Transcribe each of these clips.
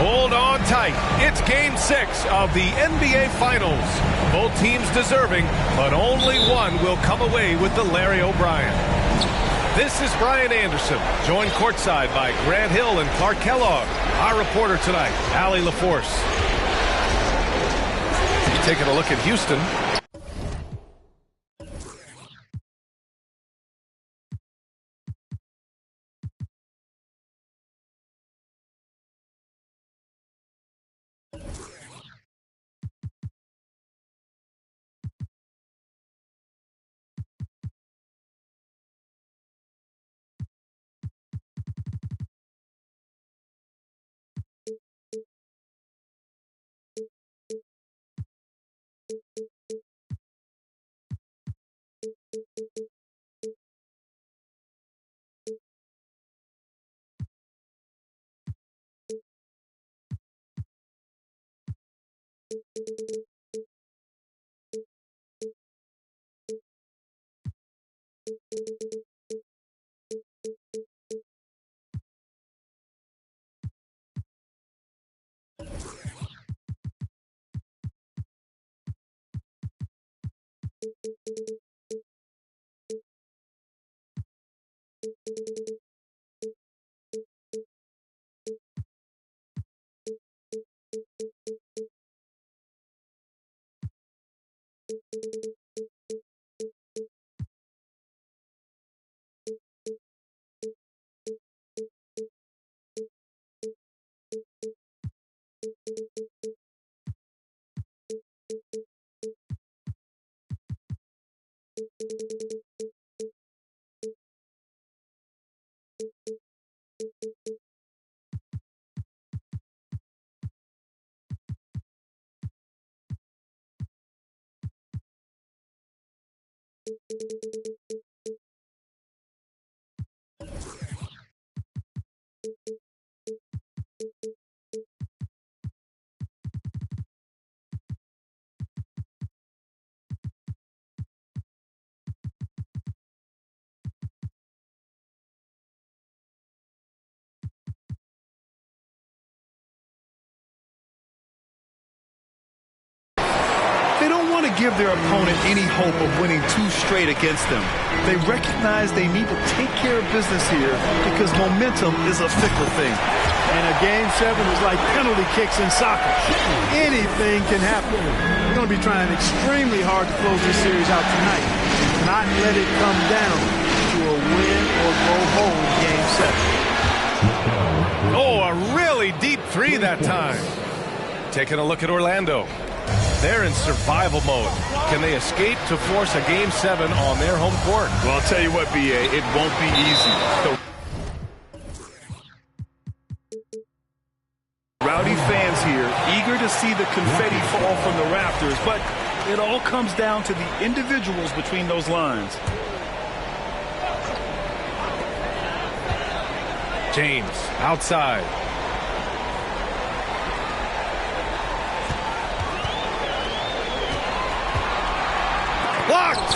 Hold on tight. It's Game 6 of the NBA Finals. Both teams deserving, but only one will come away with the Larry O'Brien. This is Brian Anderson, joined courtside by Grant Hill and Clark Kellogg. Our reporter tonight, Allie LaForce. Taking a look at Houston. Give their opponent any hope of winning 2 straight against them. They recognize they need to take care of business here because momentum is a fickle thing. And a Game 7 is like penalty kicks in soccer. Anything can happen. We're going to be trying extremely hard to close this series out tonight. Not let it come down to a win or go home Game 7. Oh, a really deep 3 that time. Taking a look at Orlando. They're in survival mode. Can they escape to force a Game 7 on their home court? Well, I'll tell you what, B.A., it won't be easy. Rowdy fans here, eager to see the confetti fall from the rafters, but it all comes down to the individuals between those lines. James, outside. Blocked!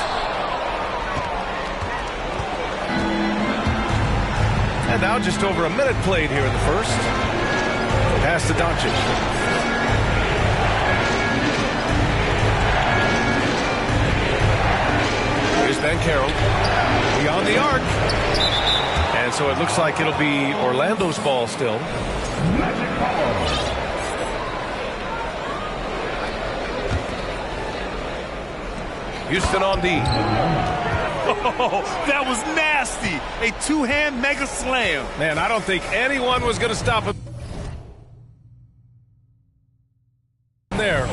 And now just over a minute played here in the first. Pass to Doncic. Here's Banchero. Beyond the arc. And so it looks like it'll be Orlando's ball still. Houston on D. Oh, that was nasty. A 2-hand mega slam. Man, I don't think anyone was going to stop him there.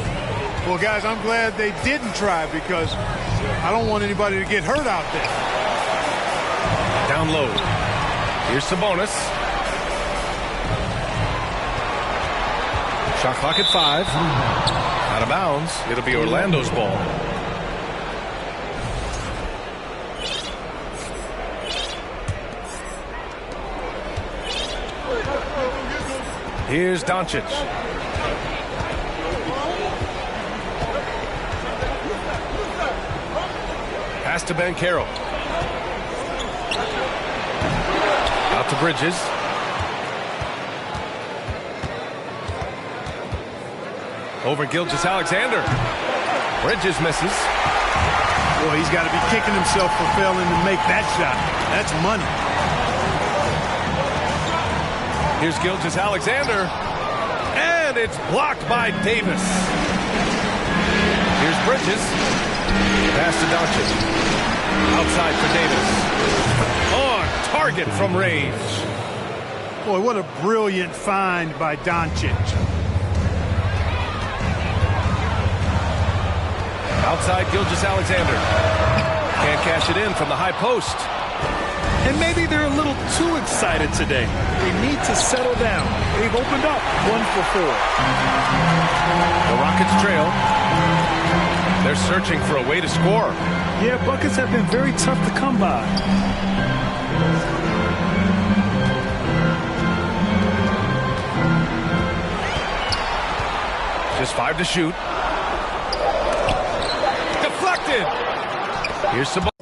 Well, guys, I'm glad they didn't try because I don't want anybody to get hurt out there. Down low. Here's Sabonis. Shot clock at 5. Out of bounds. It'll be Orlando's ball. Here's Doncic. Pass to Banchero. Out to Bridges. Over Gilgeous-Alexander. Bridges misses. Boy, he's got to be kicking himself for failing to make that shot. That's money. Here's Gilgeous-Alexander. And it's blocked by Davis. Here's Bridges. Pass to Doncic. Outside for Davis. On target from range. Boy, what a brilliant find by Doncic. Outside Gilgeous-Alexander. Can't cash it in from the high post. And maybe they're a little too excited today. They need to settle down. They've opened up 1 for 4. The Rockets trail. They're searching for a way to score. Yeah, buckets have been very tough to come by. Just 5 to shoot. Deflected. Here's Sabonis.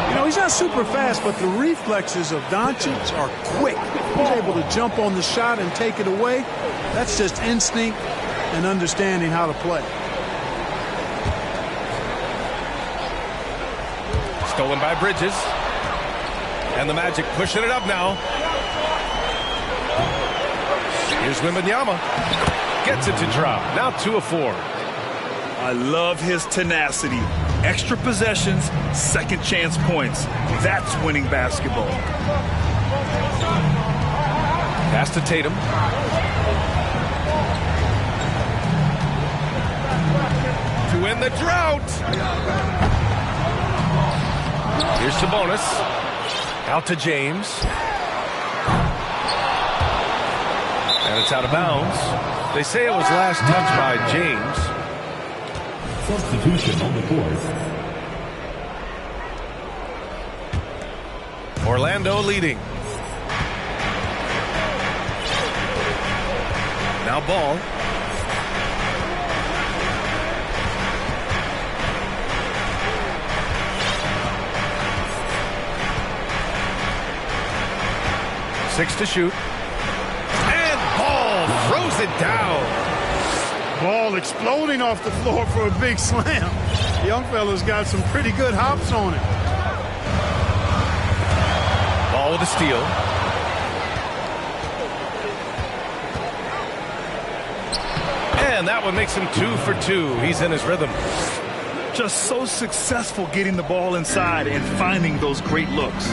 You know, he's not super fast, but the reflexes of Doncic are quick. He's able to jump on the shot and take it away. That's just instinct and understanding how to play. Stolen by Bridges. And the Magic pushing it up now. Here's Wembanyama. Gets it to drop. Now 2 of 4. I love his tenacity. Extra possessions, second chance points. That's winning basketball. Pass to Tatum. To end the drought. Here's Sabonis. Out to James. And it's out of bounds. They say it was last touched by James. Substitution on the court. Orlando leading. Now ball. Six to shoot. And ball throws it down. Ball exploding off the floor for a big slam. Young fella's got some pretty good hops on it. Ball with a steal. And that one makes him 2 for 2. He's in his rhythm. Just so successful getting the ball inside and finding those great looks.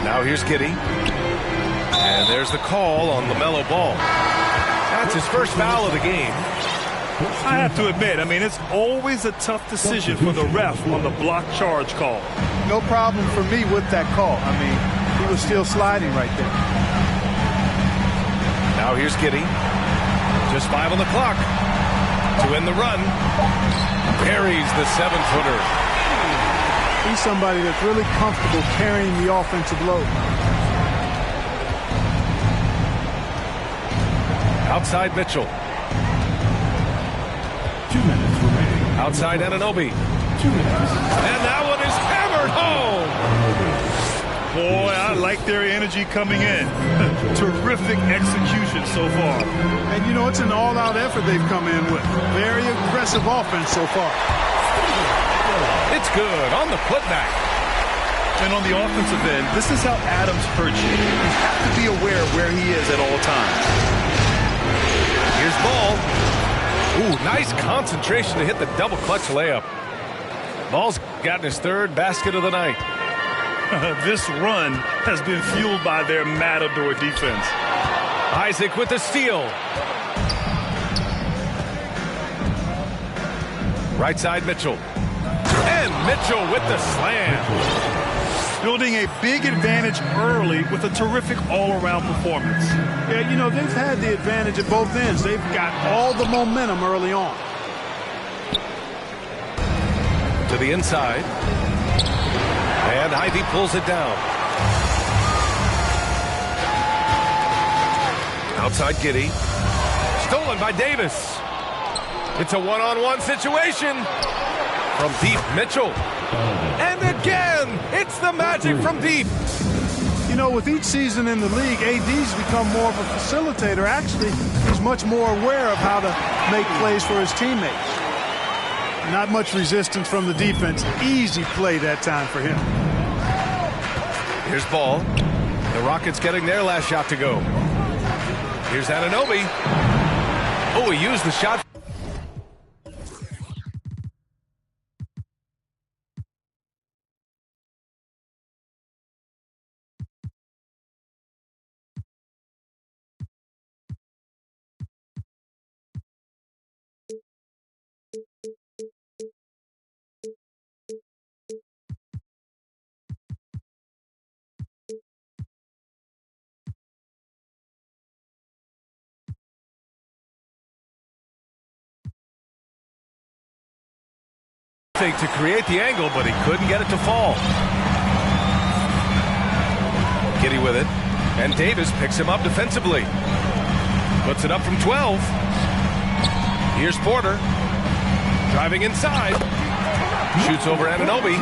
Now here's Giddey. And there's the call on LaMelo Ball. That's his first foul of the game. I have to admit, it's always a tough decision for the ref on the block charge call. No problem for me with that call. He was still sliding right there. Now here's Giddey. Just 5 on the clock to win the run. Buries the 7-footer. He's somebody that's really comfortable carrying the offensive load. Outside Mitchell. 2 minutes remaining. Outside Anunoby. 2 minutes. And that one is hammered home. Boy, I like their energy coming in. Terrific execution so far. And it's an all-out effort they've come in with. Very aggressive offense so far. It's good on the putback. And on the offensive end, this is how Adams hurts you. You have to be aware of where he is at all times. Here's Ball. Ooh, nice concentration to hit the double clutch layup. Ball's gotten his 3rd basket of the night. This run has been fueled by their Matador defense. Isaac with the steal. Right side Mitchell. And Mitchell with the slam. Building a big advantage early with a terrific all-around performance. Yeah, they've had the advantage at both ends. They've got all the momentum early on. To the inside. And Ivy pulls it down. Outside Giddey. Stolen by Davis. It's a one-on-one situation. From deep, Mitchell. And again, it's the Magic from deep. With each season in the league, AD's become more of a facilitator. Actually, he's much more aware of how to make plays for his teammates. Not much resistance from the defense. Easy play that time for him. Here's Ball. The Rockets getting their last shot to go. Here's Anunoby. Oh, he used the shot. fake to create the angle, but he couldn't get it to fall. Giddy with it, and Davis picks him up defensively. Puts it up from 12. Here's Porter. Driving inside. Shoots over Anunoby.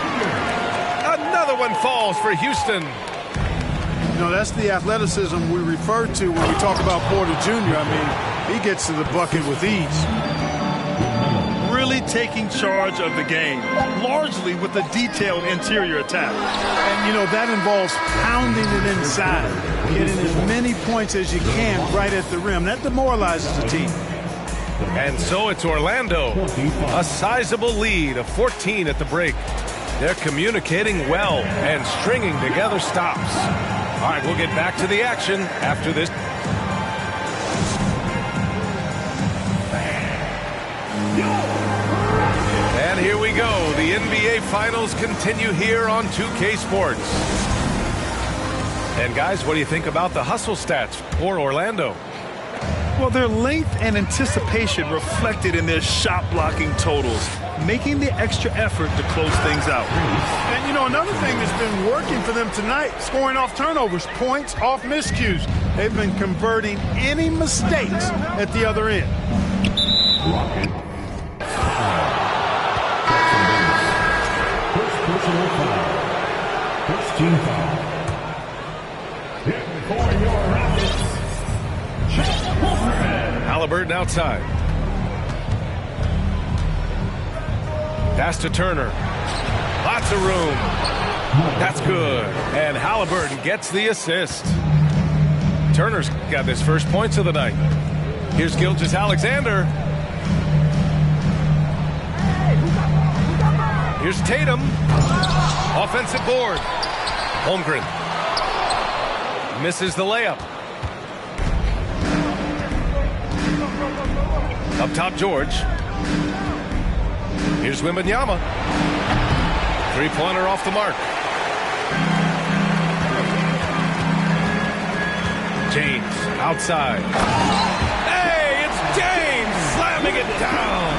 Another one falls for Houston. You know, that's the athleticism we refer to when we talk about Porter Jr. I mean, he gets to the bucket with ease. Really taking charge of the game, largely with a detailed interior attack. And, you know, that involves pounding it inside, getting as many points as you can right at the rim. That demoralizes the team. And so it's Orlando. A sizable lead of 14 at the break. They're communicating well and stringing together stops. All right, we'll get back to the action after this. And here we go. The NBA Finals continue here on 2K Sports. And guys, what do you think about the hustle stats for Orlando? Well, their length and anticipation reflected in their shot blocking totals, making the extra effort to close things out. And, you know, another thing that's been working for them tonight, scoring off turnovers, points off miscues. They've been converting any mistakes at the other end. First personal foul. First team foul. Hit for your Rockets. Halliburton outside. Pass to Turner. Lots of room. That's good. And Halliburton gets the assist. Turner's got his first points of the night. Here's Gilgeous-Alexander. Here's Tatum. Offensive board. Holmgren. Misses the layup. Up top, George. Here's Wembanyama. Three-pointer off the mark. James outside. Hey, it's James slamming it down.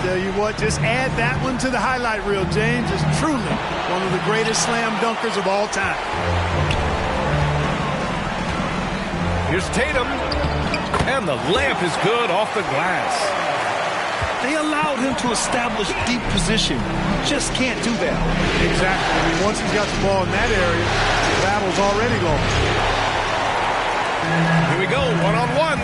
Tell you what, just add that one to the highlight reel. James is truly one of the greatest slam dunkers of all time. Here's Tatum. And the layup is good off the glass. They allowed him to establish deep position. Just can't do that. Exactly. I mean, once he's got the ball in that area, the battle's already lost. Here we go, one-on-one.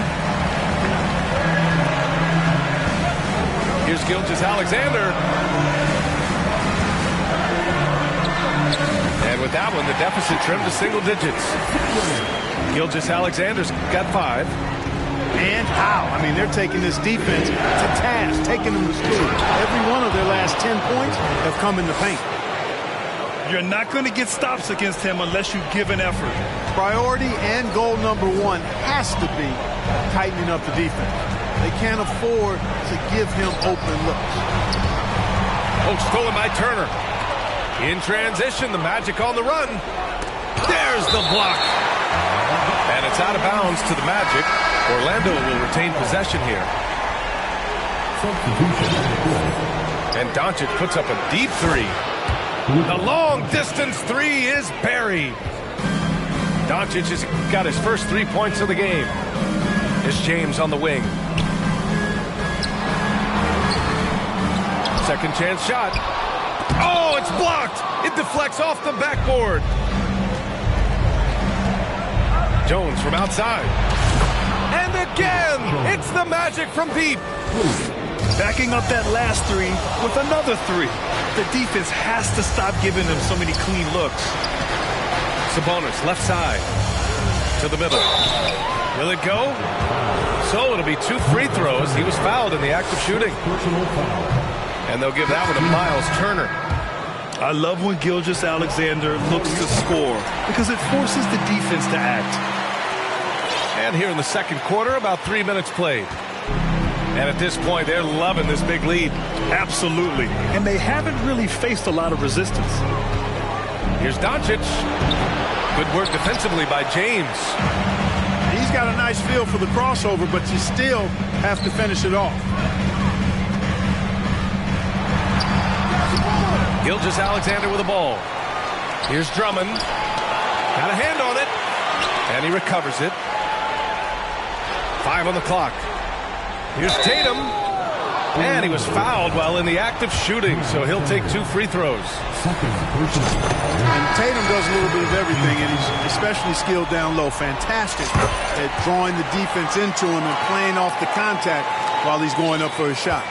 Here's Gilgeous-Alexander. And with that one, the deficit trimmed to single digits. Gilgeous-Alexander's got 5. And how? I mean, they're taking this defense to task, taking them to school. Every one of their last 10 points have come in the paint. You're not going to get stops against him unless you give an effort. Priority and goal number 1 has to be tightening up the defense. They can't afford to give him open looks. Oh, stolen by Turner. In transition, the Magic on the run. There's the block. And it's out of bounds to the Magic. Orlando will retain possession here. And Doncic puts up a deep 3. The long-distance 3 is buried. Doncic has got his first 3 points of the game. Here's James on the wing. Second chance shot. Oh, it's blocked. It deflects off the backboard. Jones from outside. And again, it's the Magic from deep. Backing up that last 3 with another 3. The defense has to stop giving them so many clean looks. Sabonis, left side. To the middle. Will it go? So it'll be 2 free throws. He was fouled in the act of shooting. And they'll give that one to Miles Turner. I love when Gilgeous-Alexander looks to score because it forces the defense to act. And here in the second quarter, about 3 minutes played. And at this point, they're loving this big lead. Absolutely. And they haven't really faced a lot of resistance. Here's Doncic. Good work defensively by James. He's got a nice feel for the crossover, but you still have to finish it off. Gilgeous-Alexander with the ball. Here's Drummond. Got a hand on it. And he recovers it. 5 on the clock. Here's Tatum. And he was fouled while in the act of shooting, so he'll take 2 free throws. And Tatum does a little bit of everything, and he's especially skilled down low. Fantastic at drawing the defense into him and playing off the contact while he's going up for a shot.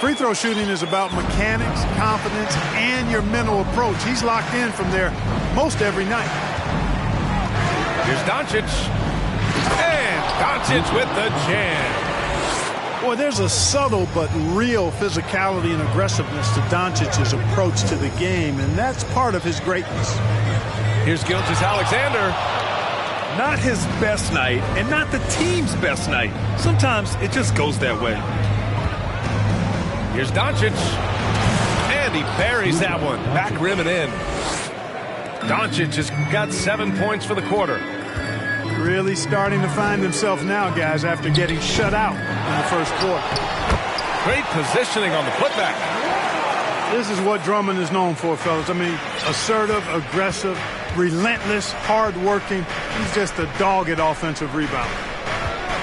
Free throw shooting is about mechanics, confidence, and your mental approach. He's locked in from there most every night. Here's Doncic. And Doncic with the jam. Boy, there's a subtle but real physicality and aggressiveness to Doncic's approach to the game, and that's part of his greatness. Here's Gilgeous-Alexander. Not his best night, and not the team's best night. Sometimes it just goes that way. Here's Doncic. And he buries that one. Back rim and in. Doncic has got 7 points for the quarter. Really starting to find himself now, guys, after getting shut out in the first quarter. Great positioning on the putback. This is what Drummond is known for, fellas. I mean, assertive, aggressive, relentless, hard-working. He's just a dog at offensive rebound.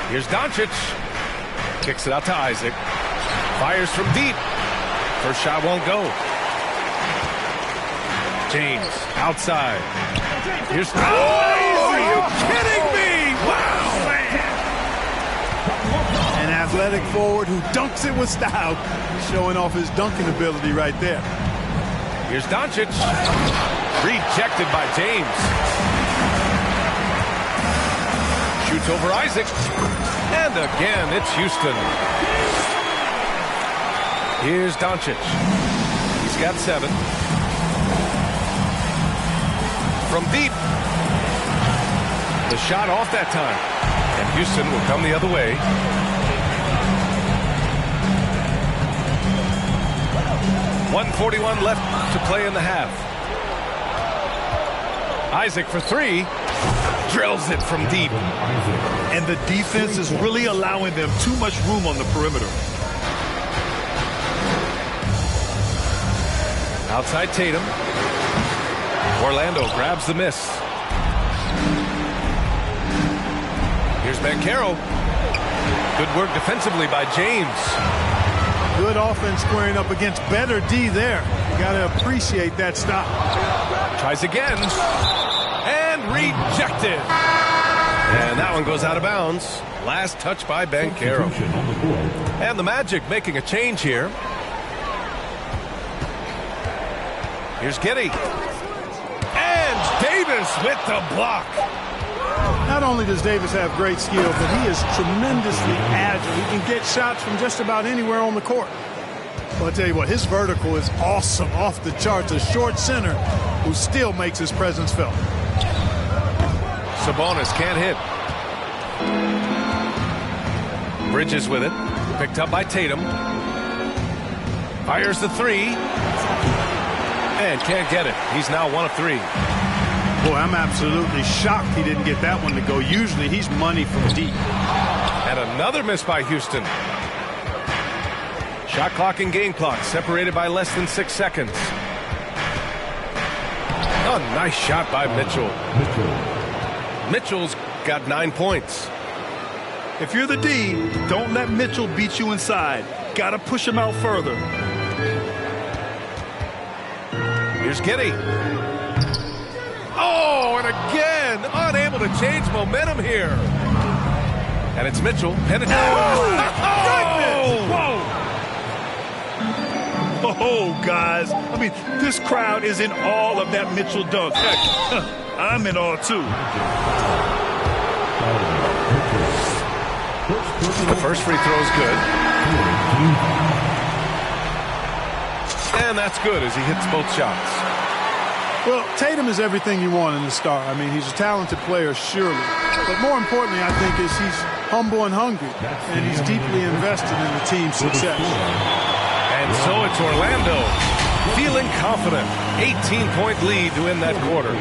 Here's Doncic. Kicks it out to Isaac. Fires from deep. First shot won't go. James outside. Here's... are you kidding me? Wow, man. An athletic forward who dunks it with style. He's showing off his dunking ability right there. Here's Doncic. Rejected by James. Shoots over Isaac. And again, it's Houston. Here's Doncic. He's got 7. From deep. The shot off that time. And Houston will come the other way. .141 left to play in the half. Isaac for 3. Drills it from deep. And the defense is really allowing them too much room on the perimeter. Outside Tatum. Orlando grabs the miss. Here's Banchero. Good work defensively by James. Good offense squaring up against better D there. You got to appreciate that stop. Tries again. And rejected. And that one goes out of bounds. Last touch by Banchero. And the Magic making a change here. Here's Giddey. And Davis with the block. Not only does Davis have great skill, but he is tremendously agile. He can get shots from just about anywhere on the court. Well, I'll tell you what, his vertical is awesome, off the charts. A short center who still makes his presence felt. Sabonis can't hit. Bridges with it. Picked up by Tatum. Fires the 3. And can't get it. He's now 1 of 3. Boy, I'm absolutely shocked he didn't get that one to go. Usually he's money from deep. And another miss by Houston. Shot clock and game clock separated by less than 6 seconds. Oh, nice shot by Mitchell. Mitchell's got 9 points. If you're the D, don't let Mitchell beat you inside. Got to push him out further. Here's Giddey. Oh, and again, unable to change momentum here. And it's Mitchell. Oh, guys. I mean, this crowd is in awe of that Mitchell dunk. Heck, I'm in awe, too. The first free throw is good. And that's good as he hits both shots. Well, Tatum is everything you want in a star. I mean, he's a talented player, surely. But more importantly, I think, is he's humble and hungry. And he's deeply invested in the team's success. And so it's Orlando feeling confident. 18-point lead to win that quarter.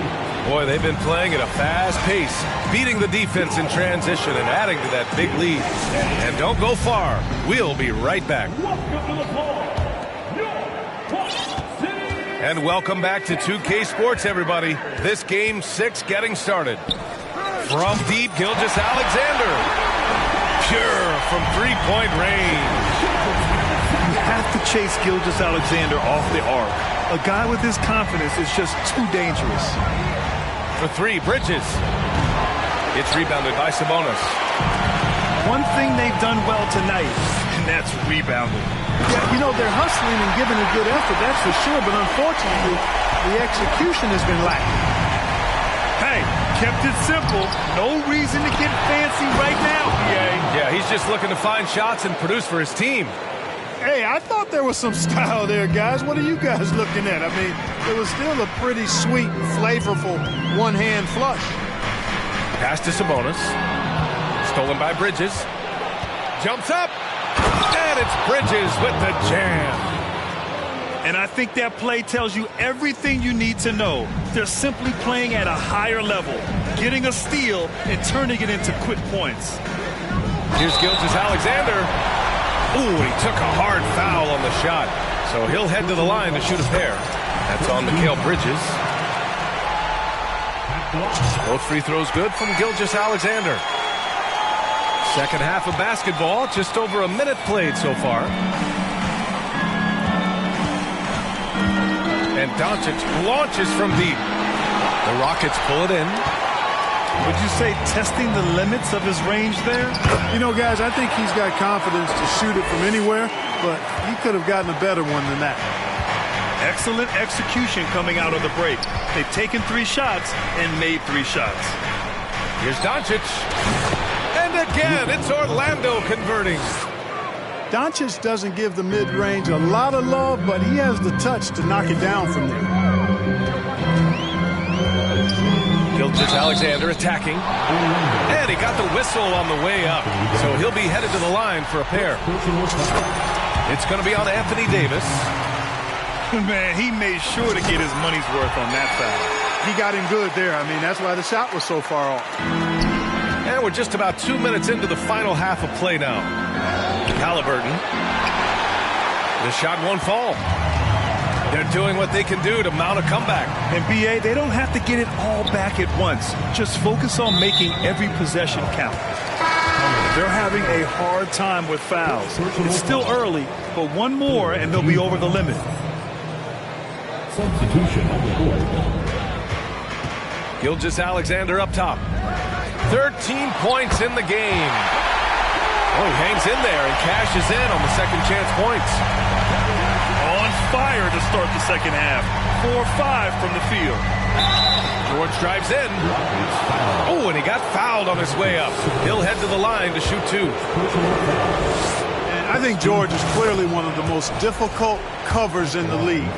Boy, they've been playing at a fast pace, beating the defense in transition and adding to that big lead. And don't go far. We'll be right back. And welcome back to 2K Sports, everybody. This game 6 getting started. From deep, Gilgeous-Alexander. Pure from three-point range. You have to chase Gilgeous-Alexander off the arc. A guy with his confidence is just too dangerous. For three, Bridges. It's rebounded by Sabonis. One thing they've done well tonight, and that's rebounding. Yeah, you know, they're hustling and giving a good effort, that's for sure, but unfortunately, the execution has been lacking. Hey, kept it simple. No reason to get fancy right now, PA. Yeah, he's just looking to find shots and produce for his team. Hey, I thought there was some style there, guys. What are you guys looking at? I mean, it was still a pretty sweet, flavorful one-hand flush. Pass to Sabonis. Stolen by Bridges. Jumps up. And it's Bridges with the jam. And I think that play tells you everything you need to know. They're simply playing at a higher level, getting a steal and turning it into quick points. Here's Gilgeous-Alexander. Ooh, he took a hard foul on the shot. So he'll head to the line to shoot a pair. That's on Mikal Bridges. Both free throws good from Gilgeous-Alexander. Second half of basketball, just over a minute played so far. And Doncic launches from deep. The Rockets pull it in. Would you say testing the limits of his range there? You know, guys, I think he's got confidence to shoot it from anywhere, but he could have gotten a better one than that. Excellent execution coming out of the break. They've taken 3 shots and made 3 shots. Here's Doncic. And again, it's Orlando converting. Doncic doesn't give the mid-range a lot of love, but he has the touch to knock it down from there. Gilgeous-Alexander attacking. And he got the whistle on the way up. So he'll be headed to the line for a pair. It's going to be on Anthony Davis. Man, he made sure to get his money's worth on that foul. He got him good there. I mean, that's why the shot was so far off. And we're just about 2 minutes into the final half of play now. Halliburton. The shot won't fall. They're doing what they can do to mount a comeback. And BA, they don't have to get it all back at once. Just focus on making every possession count. They're having a hard time with fouls. It's still early, but one more and they'll be over the limit. Substitution on the board. Gilgeous-Alexander up top. 13 points in the game. Oh, he hangs in there and cashes in on the second chance points. On fire to start the second half. 4-5 from the field. George drives in. Oh, and he got fouled on his way up. He'll head to the line to shoot 2. And I think George is clearly one of the most difficult covers in the league.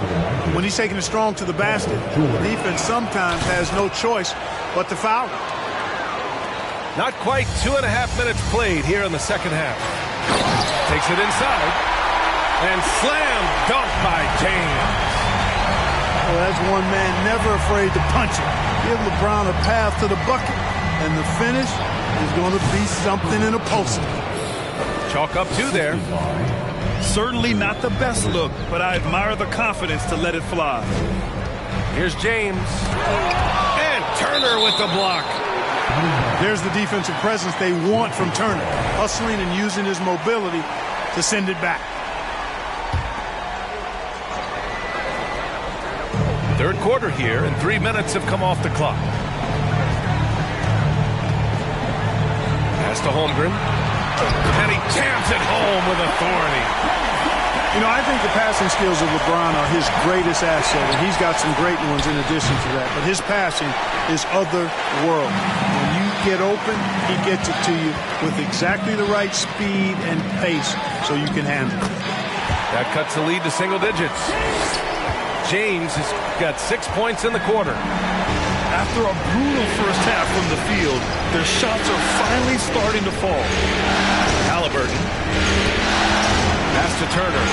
When he's taking it strong to the basket, the defense sometimes has no choice but to foul him. Not quite 2.5 minutes played here in the second half. Takes it inside. And slam dunk by James. Well, that's one man never afraid to punch it. Give LeBron a path to the bucket. And the finish is going to be something in a poster. Chalk up 2 there. Certainly not the best look, but I admire the confidence to let it fly. Here's James. And Turner with the block. There's the defensive presence they want from Turner, hustling and using his mobility to send it back. Third quarter here, and 3 minutes have come off the clock. Pass to Holmgren. And he jams it home with authority. You know, I think the passing skills of LeBron are his greatest asset, and he's got some great ones in addition to that. But his passing is otherworldly. When you get open, he gets it to you with exactly the right speed and pace so you can handle it. That cuts the lead to single digits. James has got 6 points in the quarter. After a brutal first half from the field, their shots are finally starting to fall. Halliburton. Pass to Turner.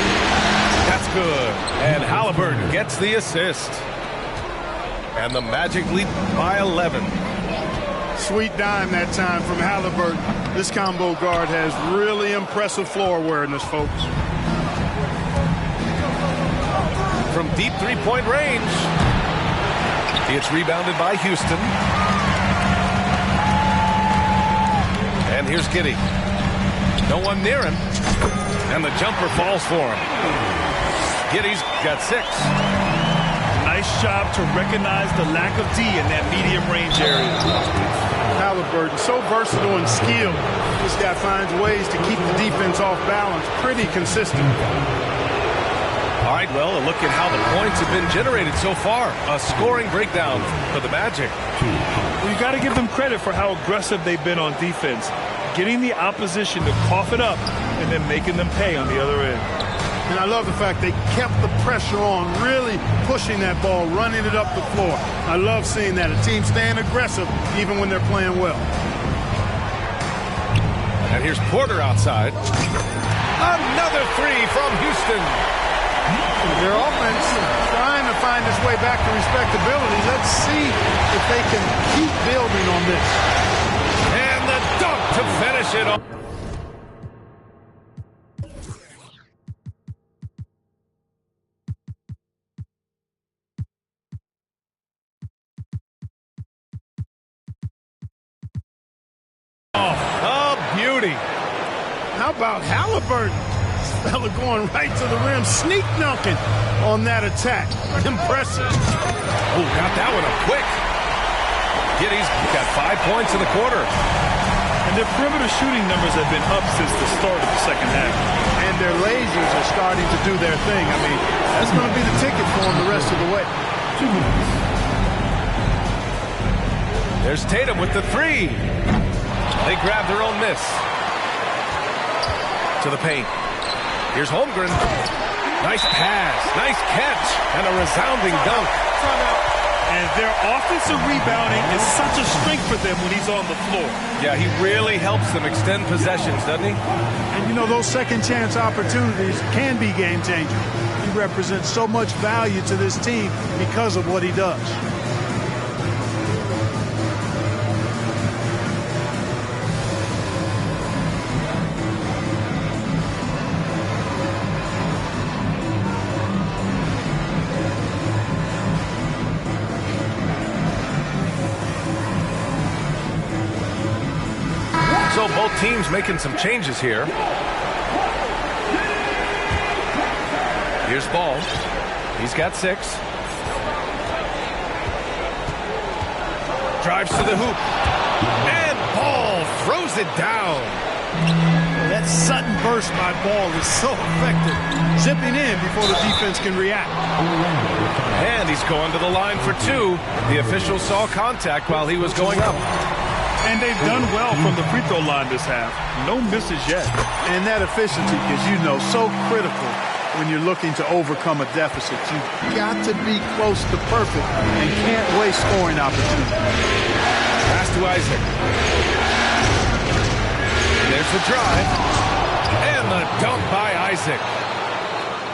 That's good. And Halliburton gets the assist. And the Magic lead by 11. Sweet dime that time from Halliburton. This combo guard has really impressive floor awareness, folks. from deep three-point range. It's rebounded by Houston. And here's Giddey. No one near him. And the jumper falls for him. Giddey's got 6. Nice job to recognize the lack of D in that medium range area. Halliburton, so versatile and skilled. This guy finds ways to keep the defense off balance. Pretty consistent. All right, well, a look at how the points have been generated so far. A scoring breakdown for the Magic. Well, you got to give them credit for how aggressive they've been on defense. Getting the opposition to cough it up and then making them pay on the other end. And I love the fact they kept the pressure on, really pushing that ball, running it up the floor. I love seeing that. A team staying aggressive even when they're playing well. And here's Porter outside. Another 3 from Houston. Their offense trying to find its way back to respectability. Let's see if they can keep building on this. And the dunk to finish it off. Oh, beauty. How about Halliburton? This fella going right to the rim, sneak dunking on that attack. Impressive. Oh, got that one up quick. Giddey's got 5 points in the quarter. And their perimeter shooting numbers have been up since the start of the second half. And their lasers are starting to do their thing. I mean, that's going to be the ticket for them the rest of the way. There's Tatum with the 3. They grab their own miss. To the paint. Here's Holmgren. Nice pass. Nice catch. And a resounding dunk. And their offensive rebounding is such a strength for them when he's on the floor. Yeah, he really helps them extend possessions, doesn't he? And, you know, those second chance opportunities can be game changers. He represents so much value to this team because of what he does. So both teams making some changes here. Here's Ball. He's got 6. Drives to the hoop. And Ball throws it down. That sudden burst by Ball is so effective. Zipping in before the defense can react. And he's going to the line for 2. The official saw contact while he was going up. And they've done well from the free throw line this half. No misses yet. And that efficiency is, you know, so critical when you're looking to overcome a deficit. You've got to be close to perfect and can't waste scoring opportunities. Pass to Isaac. There's the drive. And the dunk by Isaac.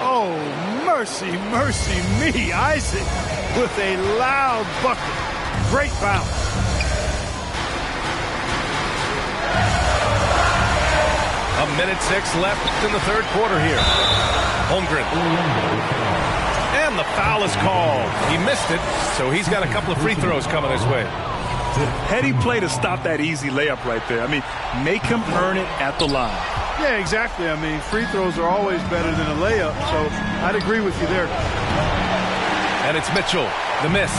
Oh, mercy, mercy me. Isaac with a loud bucket. Great bounce. A minute 6 left in the third quarter here. Holmgren. And the foul is called. He missed it, so he's got a couple of free throws coming his way. Heady play to stop that easy layup right there. I mean, make him earn it at the line. Yeah, exactly. I mean, free throws are always better than a layup, so I'd agree with you there. And it's Mitchell, the miss.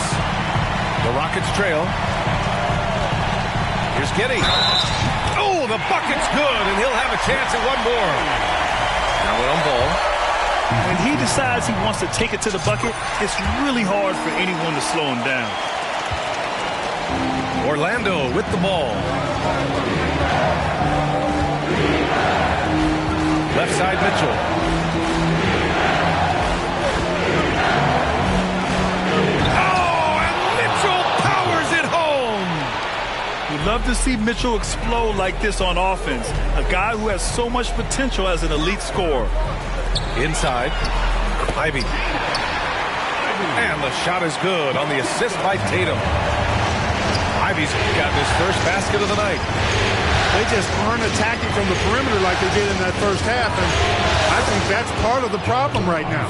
The Rockets trail. Here's Giddey. Oh, the bucket's good, and he'll have a chance at one more. Now we're on Ball. When he decides he wants to take it to the bucket, it's really hard for anyone to slow him down. Orlando with the ball. Left side, Mitchell. Oh, and Mitchell powers it home. We'd love to see Mitchell explode like this on offense. A guy who has so much potential as an elite scorer. Inside, Ivy. And the shot is good on the assist by Tatum. Ivy's got his first basket of the night. They just aren't attacking from the perimeter like they did in that first half, and I think that's part of the problem right now.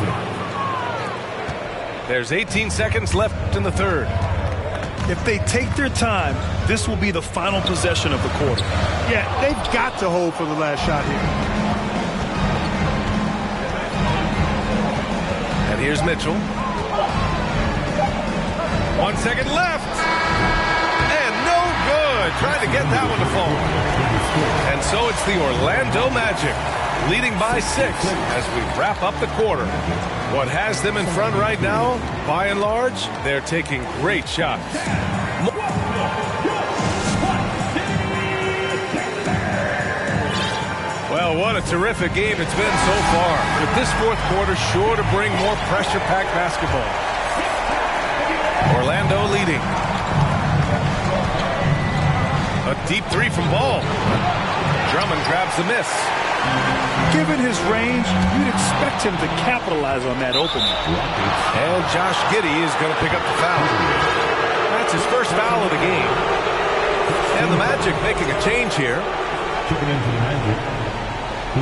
There's 18 seconds left in the third. If they take their time, this will be the final possession of the quarter. Yeah, they've got to hold for the last shot here. And here's Mitchell. 1 second left. And no good. Trying to get that one to fall. And so it's the Orlando Magic leading by 6 as we wrap up the quarter. What has them in front right now, by and large, they're taking great shots. Well, what a terrific game it's been so far. With this fourth quarter sure to bring more pressure-packed basketball. Orlando leading. A deep three from Ball. Drummond grabs the miss. Given his range, you'd expect him to capitalize on that opening. And Josh Giddey is going to pick up the foul. That's his first foul of the game. And the Magic making a change here. Checking into the Magic,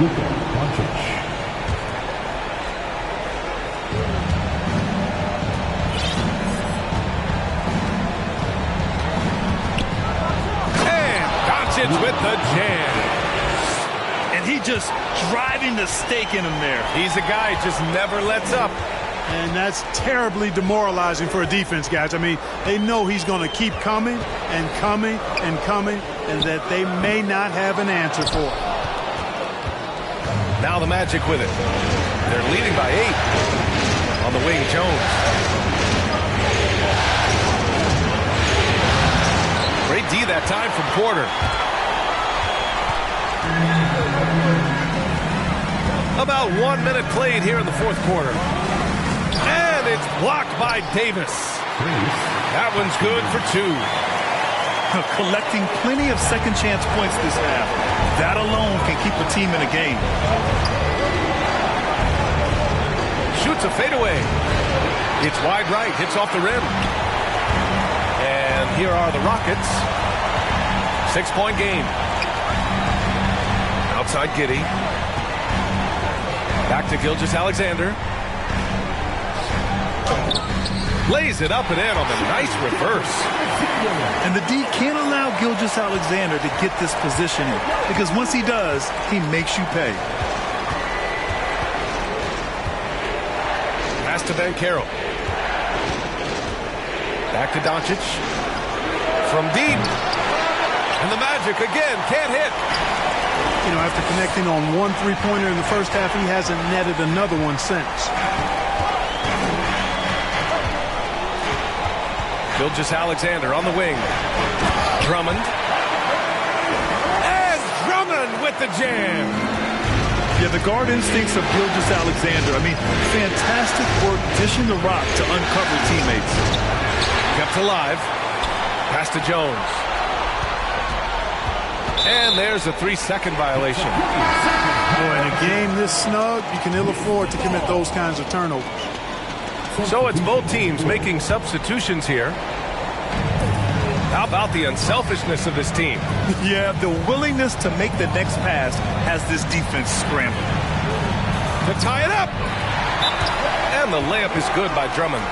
Luka Doncic. And Doncic with the jam. And he just driving the stake in him there. He's a guy who just never lets up. And that's terribly demoralizing for a defense, guys. I mean, they know he's going to keep coming and coming and coming, and that they may not have an answer for it. Now the Magic with it. They're leading by 8. On the wing, Jones. Great D that time from Porter. About 1 minute played here in the fourth quarter. And it's blocked by Davis. That one's good for 2. Collecting plenty of second chance points this half. That alone can keep a team in a game. Shoots a fadeaway. It's wide right, hits off the rim. And here are the Rockets. 6-point game. Outside Giddey. Back to Gilgeous-Alexander. Lays it up and in on the nice reverse. And the D can't allow Gilgeous-Alexander to get this position in, because once he does, he makes you pay. Pass to Banchero. Back to Doncic. From deep. And the Magic again can't hit. You know, after connecting on 1 3-pointer in the first half, he hasn't netted another one since. Gilgeous-Alexander on the wing. Drummond. And Drummond with the jam. Yeah, the guard instincts of Gilgeous-Alexander. I mean, fantastic work dishing the rock to uncover teammates. Kept alive. Pass to Jones. And there's a 3-second violation. Boy, in a game this snug, you can ill afford to commit those kinds of turnovers. So it's both teams making substitutions here. How about the unselfishness of this team? Yeah, the willingness to make the next pass has this defense scrambling. To tie it up. And the layup is good by Drummond.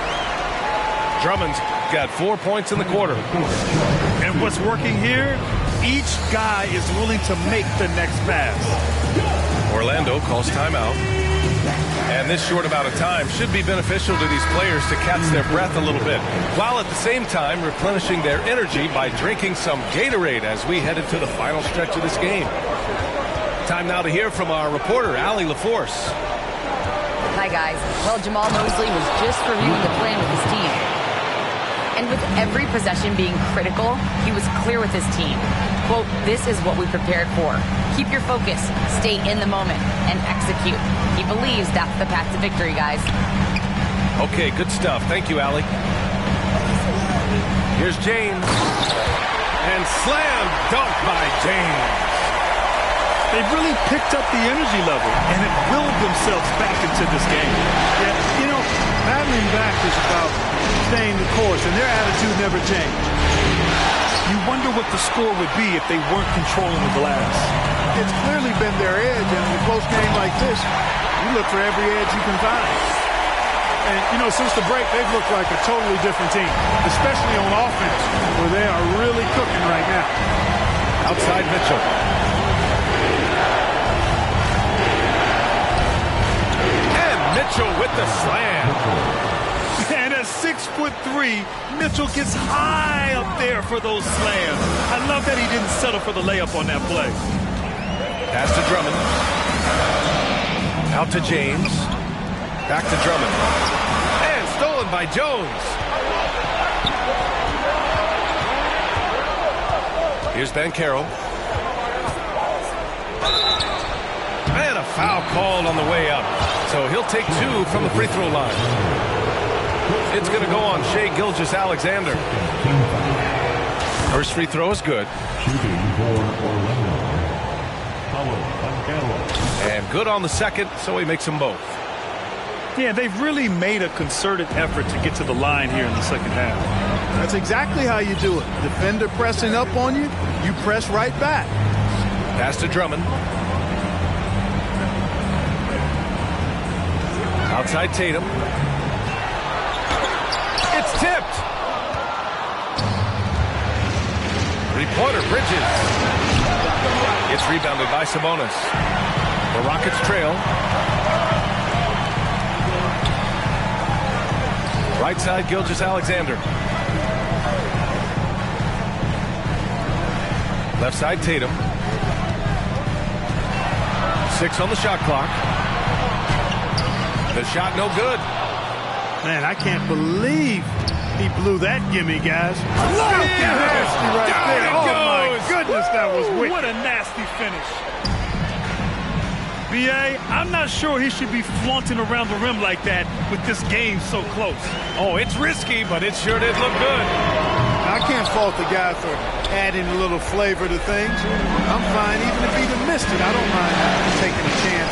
Drummond's got 4 points in the quarter. And what's working here? Each guy is willing to make the next pass. Orlando calls timeout. And this short amount of time should be beneficial to these players to catch their breath a little bit, while at the same time replenishing their energy by drinking some Gatorade as we head into the final stretch of this game. Time now to hear from our reporter, Allie LaForce. Hi, guys. Well, Jamal Mosley was just reviewing the plan with his team. And with every possession being critical, he was clear with his team. Quote, "This is what we prepared for. Keep your focus, stay in the moment, and execute." He believes that's the path to victory, guys. Okay, good stuff. Thank you, Allie. Here's James. And slam dunk by James. They've really picked up the energy level and have willed themselves back into this game. Yeah, you know, battling back is about staying the course, and their attitude never changed. You wonder what the score would be if they weren't controlling the glass. It's clearly been their edge, and in a close game like this, you look for every edge you can find. And, you know, since the break, they've looked like a totally different team, especially on offense, where they are really cooking right now. Outside Mitchell. And Mitchell with the slam. And at 6'3", Mitchell gets high up there for those slams. I love that he didn't settle for the layup on that play. Pass to Drummond. Out to James. Back to Drummond. And stolen by Jones. Here's Banchero. And a foul called on the way up. So he'll take 2 from the free throw line. It's going to go on Shai Gilgeous-Alexander. First free throw is good. Shooting for Orlando. And good on the second, so he makes them both. Yeah, they've really made a concerted effort to get to the line here in the second half. That's exactly how you do it. Defender pressing up on you, you press right back. Pass to Drummond. Outside Tatum. It's tipped. Three-pointer, Bridges. It's rebounded by Sabonis. The Rockets trail. Right side, Gilgeous-Alexander. Left side, Tatum. 6 on the shot clock. The shot no good. Man, I can't believe he blew that gimme, guys. Look at nasty right there. Oh, my goodness, that was wicked. What a nasty finish. B.A., I'm not sure he should be flaunting around the rim like that with this game so close. Oh, it's risky, but it sure did look good. I can't fault the guy for adding a little flavor to things. I'm fine. Even if he'd have missed it, I don't mind taking a chance.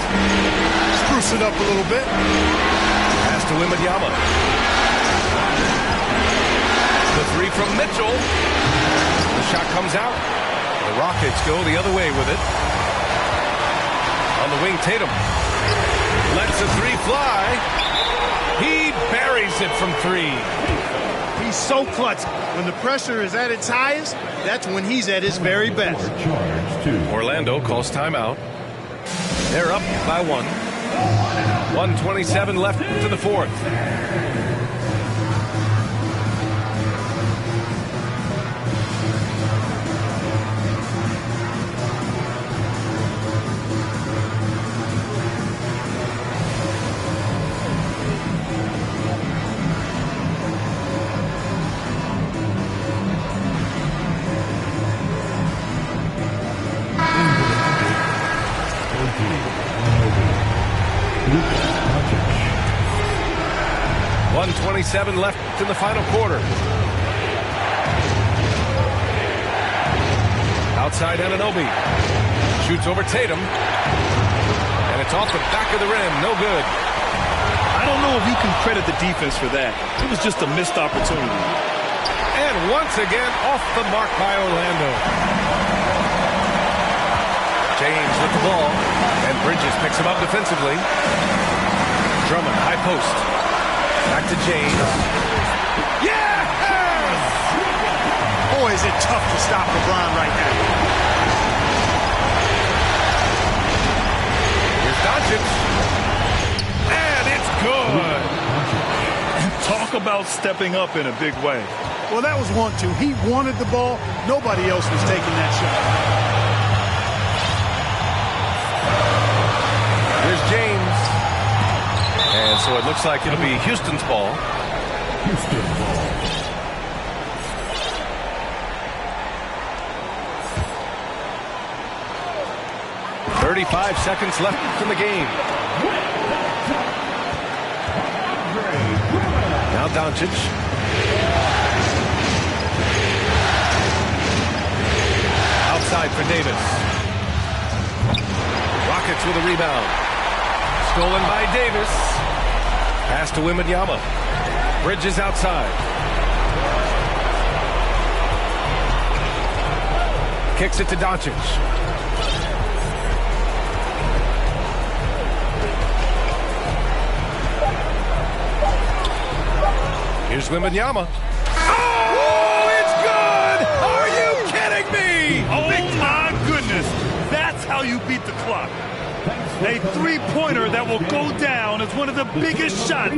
Spruce it up a little bit. Pass to Wembanyama. The 3 from Mitchell. The shot comes out. The Rockets go the other way with it. On the wing, Tatum lets the 3 fly. He buries it from 3. He's so clutch. When the pressure is at its highest, that's when he's at his very best. Orlando calls timeout. They're up by 1. 1:27 left to the 4th. .27 left in the final quarter. Outside Anunoby. Shoots over Tatum. And it's off the back of the rim. No good. I don't know if you can credit the defense for that. It was just a missed opportunity. And once again, off the mark by Orlando. James with the ball. And Bridges picks him up defensively. Drummond, high post. Back to James. Yes! Boy, is it tough to stop LeBron right now. Here's Doncic. And it's good. Talk about stepping up in a big way. Well, that was 1-2. He wanted the ball. Nobody else was taking that shot. Here's James. And so it looks like it'll be Houston's ball. Houston ball. .35 seconds left in the game. Now Doncic. Outside for Davis. Rockets with a rebound. Stolen by Davis. Pass to Wembanyama. Bridges outside. Kicks it to Doncic. Here's Wembanyama. Oh, it's good! Are you kidding me? Oh, my goodness. That's how you beat the clock. A three-pointer that will go down as one of the biggest shots.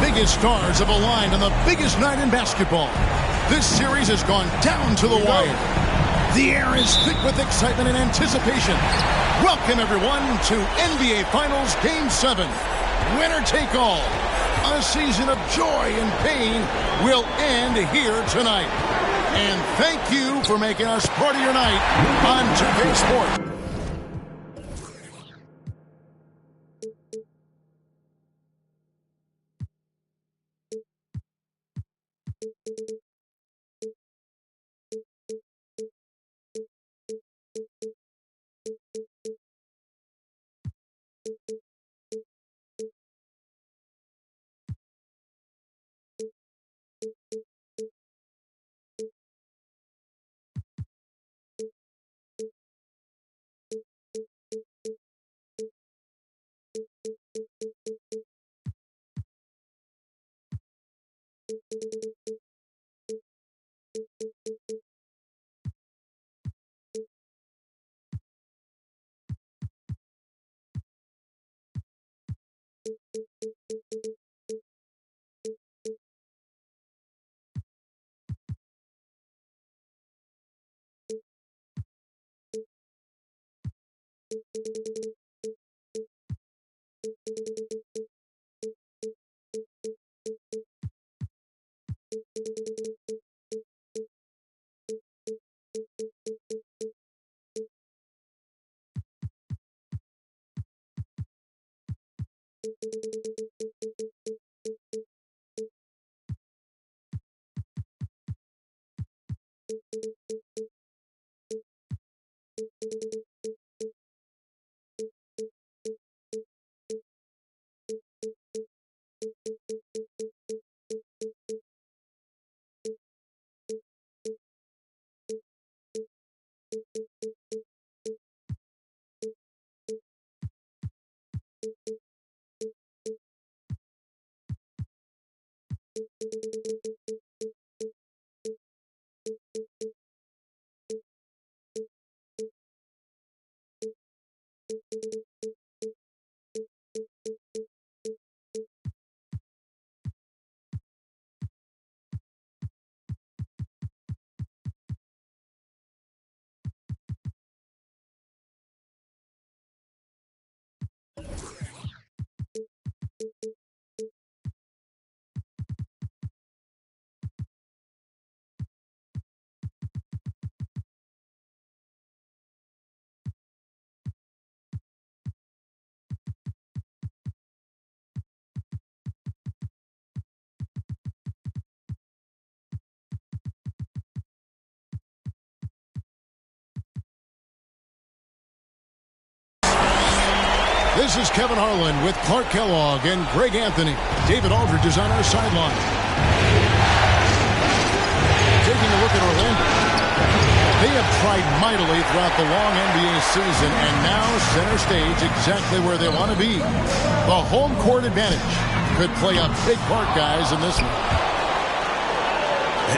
Biggest stars have aligned on the biggest night in basketball. This series has gone down to the wire. The air is thick with excitement and anticipation. Welcome, everyone, to NBA Finals Game 7. Winner take all. A season of joy and pain will end here tonight. And thank you for making us part of your night on 2K Sports. This is Kevin Harlan with Clark Kellogg and Greg Anthony. David Aldridge is on our sideline. Taking a look at Orlando. They have tried mightily throughout the long NBA season, and now center stage exactly where they want to be. The home court advantage could play a big part, guys, in this one.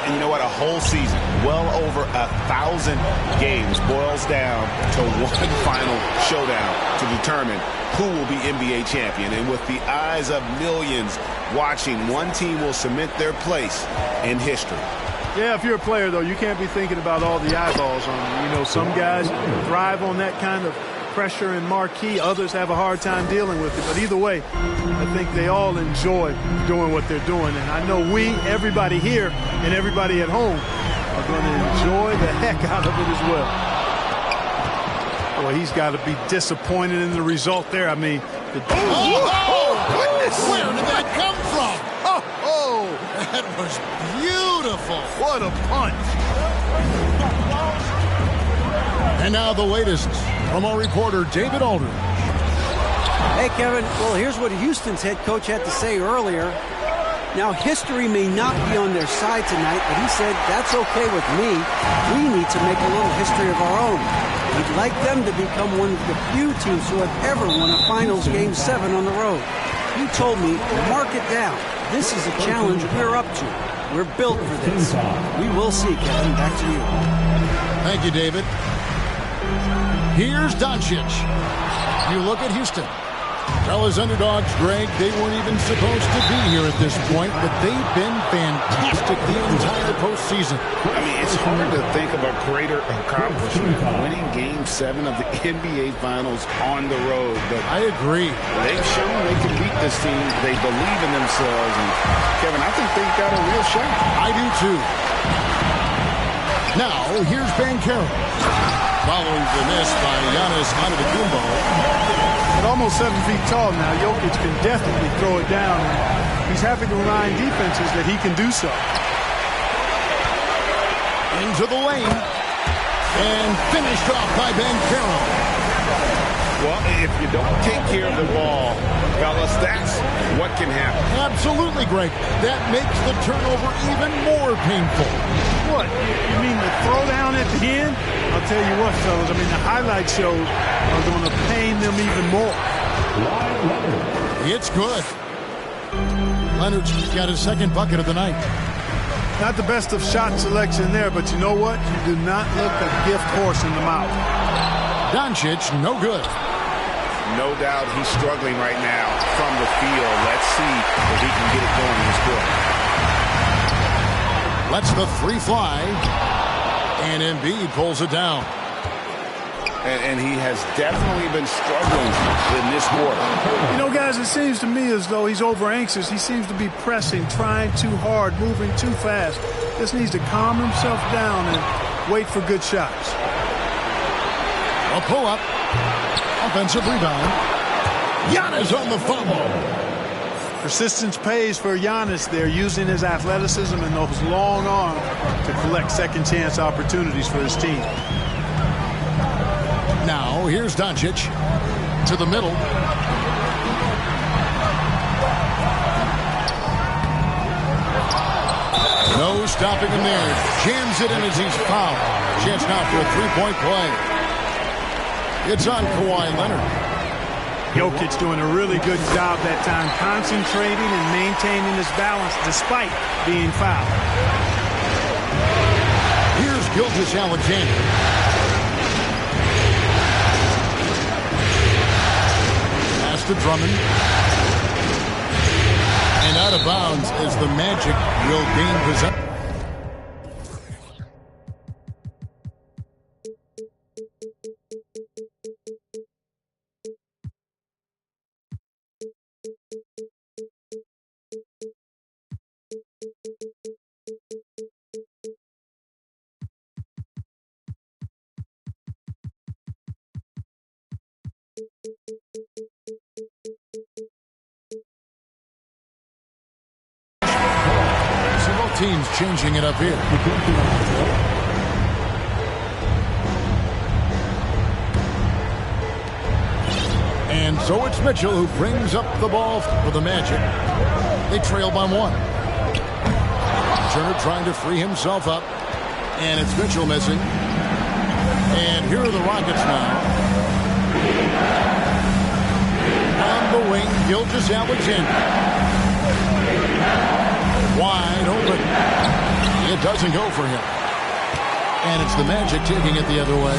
And you know what? A whole season, well over 1,000 games, boils down to one final showdown to determine who will be NBA champion. And with the eyes of millions watching, one team will cement their place in history. Yeah, if you're a player, though, you can't be thinking about all the eyeballs on you. You know, some guys thrive on that kind of pressure and marquee. Others have a hard time dealing with it. But either way, I think they all enjoy doing what they're doing. And I know everybody here and everybody at home are going to enjoy the heck out of it as well. Boy, he's got to be disappointed in the result there. I mean, goodness! Where did that come from? That was beautiful. What a punch. And now the latest from our reporter, David Aldridge. Hey, Kevin. Well, here's what Houston's head coach had to say earlier. Now, history may not be on their side tonight, but he said, that's okay with me. We need to make a little history of our own. He'd like them to become one of the few teams who have ever won a Finals Game 7 on the road. He told me, mark it down. This is a challenge we're up to. We're built for this. We will see, Kevin. Back to you. Thank you, David. Here's Doncic. You look at Houston. Well, as underdogs, Greg, they weren't even supposed to be here at this point, but they've been fantastic the entire postseason. I mean, it's hard to think of a greater accomplishment, winning Game 7 of the NBA Finals on the road. But I agree. They've shown they can beat this team. They believe in themselves. And, Kevin, I think they've got a real shot. I do, too. Now, here's Banchero. Following the miss by Giannis Antetokounmpo. At almost 7 feet tall now, Jokic can definitely throw it down. He's having to remind defenses that he can do so. Into the lane. And finished off by Banchero. Well, if you don't take care of the ball, fellas, that's what can happen. Absolutely, Greg. That makes the turnover even more painful. What? You mean the throwdown at the end? I'll tell you what, fellas. I mean, the highlight shows are going to pain them even more. It's good. Leonard's got his second bucket of the night. Not the best of shot selection there, but you know what? You do not look a gift horse in the mouth. Doncic, no good. No doubt he's struggling right now from the field. Let's see if he can get it going in this quarter. Lets the three fly. And Embiid pulls it down. And he has definitely been struggling in this quarter. You know, guys, it seems to me as though he's over anxious. He seems to be pressing, trying too hard, moving too fast. Just needs to calm himself down and wait for good shots. A pull-up. Offensive rebound. Giannis on the fumble. Persistence pays for Giannis there, using his athleticism and those long arms to collect second chance opportunities for his team. Now, here's Doncic to the middle. No stopping him there. Jams it in as he's fouled. Chance now for a three-point play. It's on Kawhi Leonard. Jokic doing a really good job that time, concentrating and maintaining his balance despite being fouled. Here's Gilgeous-Alexander. Pass to Drummond. And out of bounds as the Magic will gain possession. Teams changing it up here. And so it's Mitchell who brings up the ball for the Magic. They trail by one. Turner trying to free himself up. And it's Mitchell missing. And here are the Rockets now. On the wing, Gilgeous-Alexander. Wide open. It doesn't go for him. And it's the Magic taking it the other way.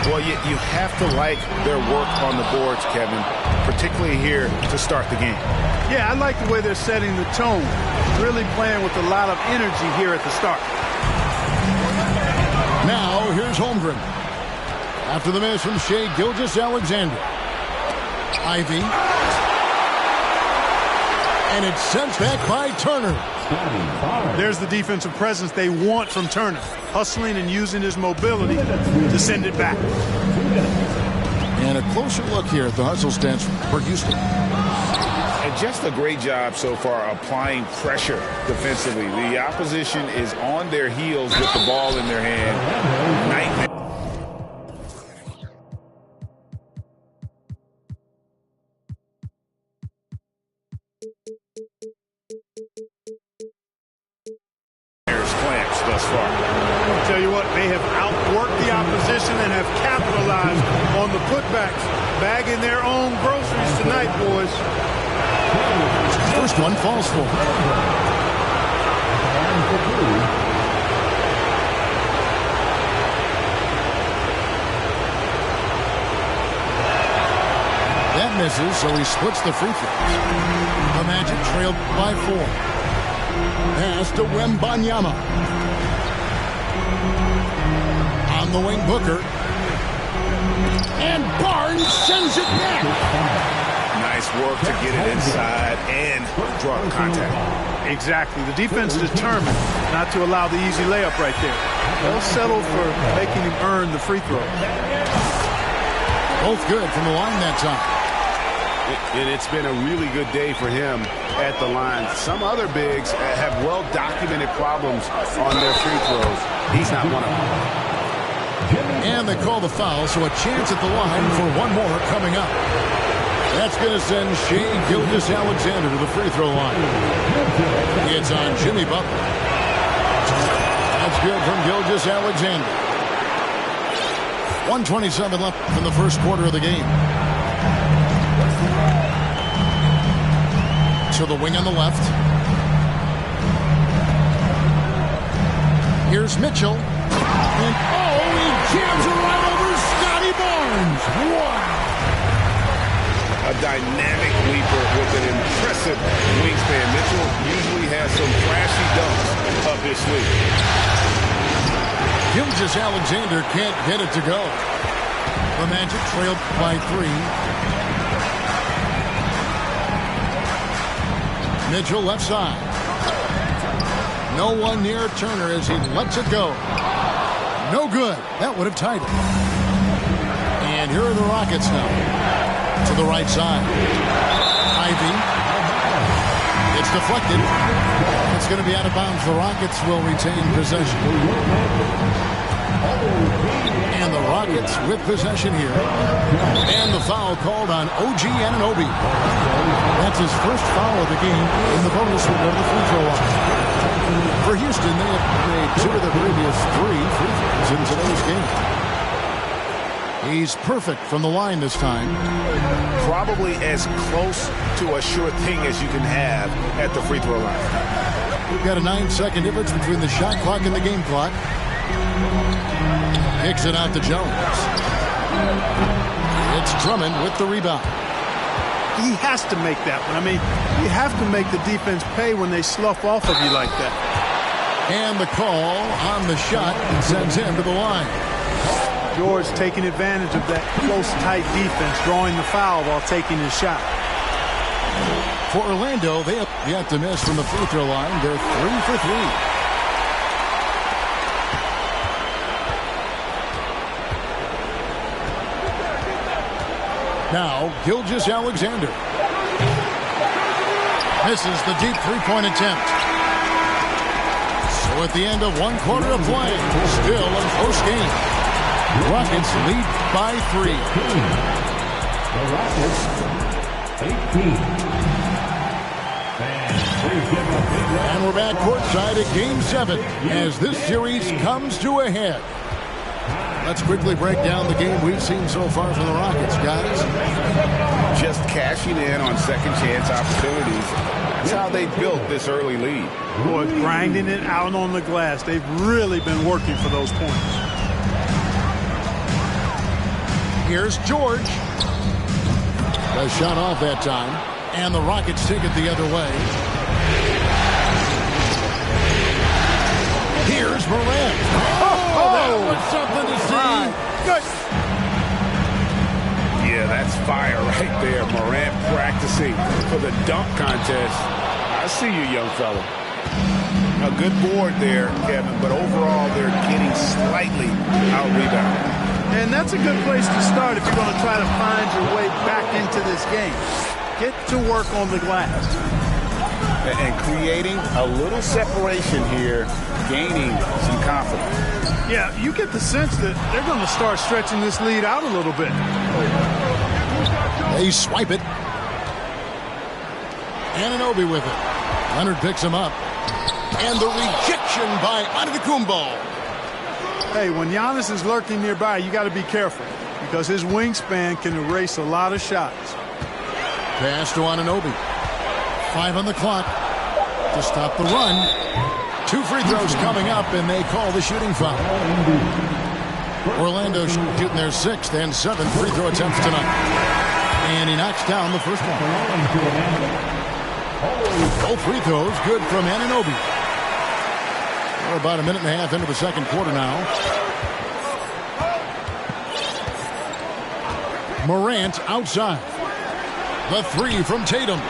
Well, you have to like their work on the boards, Kevin, particularly here to start the game. Yeah, I like the way they're setting the tone. Really playing with a lot of energy here at the start. Now, here's Holmgren. After the miss from Shai Gilgeous-Alexander. Ivy. And it's sent back by Turner. There's the defensive presence they want from Turner. Hustling and using his mobility to send it back. And a closer look here at the hustle stance for Houston. And just a great job so far applying pressure defensively. The opposition is on their heels with the ball in their hand. Nightmare. Thus far. I'll tell you what, they have outworked the opposition and have capitalized on the putbacks, bagging their own groceries tonight, boys. First one falls for him. That misses, so he splits the free throws. The Magic trailed by 4. Pass to Wembanyama. On the wing, Booker. And Barnes sends it back. Nice work to get it inside and draw contact. Exactly. The defense determined not to allow the easy layup right there. They'll settle for making him earn the free throw. Both good from the line that time. And it's been a really good day for him at the line. Some other bigs have well-documented problems on their free throws. He's not one of them. And they call the foul, so a chance at the line for one more coming up. That's going to send Shai Gilgeous-Alexander to the free throw line. It's on Jimmy Butler. That's good from Gilgeous-Alexander. 1:27 left in the first quarter of the game. To the wing on the left. Here's Mitchell. And he jams it right over Scotty Barnes. Wow. A dynamic leaper with an impressive wingspan. Mitchell usually has some flashy dunks up his sleeve. Gilgeous-Alexander can't get it to go. The Magic trailed by 3. Mitchell left side. No one near Turner as he lets it go. No good. That would have tied it. And here are the Rockets now. To the right side. Ivy. It's deflected. It's going to be out of bounds. The Rockets will retain possession. And the Rockets with possession here. And the foul called on OG Anunoby. That's his first foul of the game. In the bonus will go to the free throw line. For Houston, they have made 2 of the previous 3 free throws in today's game. He's perfect from the line this time. Probably as close to a sure thing as you can have at the free throw line. We've got a 9-second difference between the shot clock and the game clock. Kicks it out to Jones. It's Drummond with the rebound. He has to make that one. I mean, you have to make the defense pay when they slough off of you like that. And the call on the shot sends him to the line. George taking advantage of that close, tight defense, drawing the foul while taking his shot. For Orlando, they have yet to miss from the free throw line. They're 3 for 3. Now, Gilgeous-Alexander. Misses the deep three-point attempt. So at the end of 1 quarter of play, still a close game. Rockets lead by 3. The Rockets, 18. And we're back courtside at Game 7 as this series comes to a head. Let's quickly break down the game we've seen so far from the Rockets, guys. Just cashing in on second chance opportunities. That's how they built this early lead. Boy, grinding it out on the glass. They've really been working for those points. Here's George. A shot off that time. And the Rockets take it the other way. Here's Morant. That was something to see. Good. Yeah, that's fire right there. Morant practicing for the dunk contest. I see you, young fella. A good board there, Kevin, but overall they're getting slightly out-rebounded. And that's a good place to start if you're going to try to find your way back into this game. Get to work on the glass. And creating a little separation here, gaining some confidence. Yeah, you get the sense that they're going to start stretching this lead out a little bit. They swipe it. Anunoby with it. Leonard picks him up. And the rejection by Antetokounmpo. Hey, when Giannis is lurking nearby, you got to be careful because his wingspan can erase a lot of shots. Pass to Anunoby. 5 on the clock to stop the run. 2 free throws coming up, and they call the shooting foul. Orlando shooting their 6th and 7th free throw attempts tonight. And he knocks down the first one. Both free throws good from Anunoby. We're about a minute and a half into the second quarter now. Morant outside. The 3 from Tatum.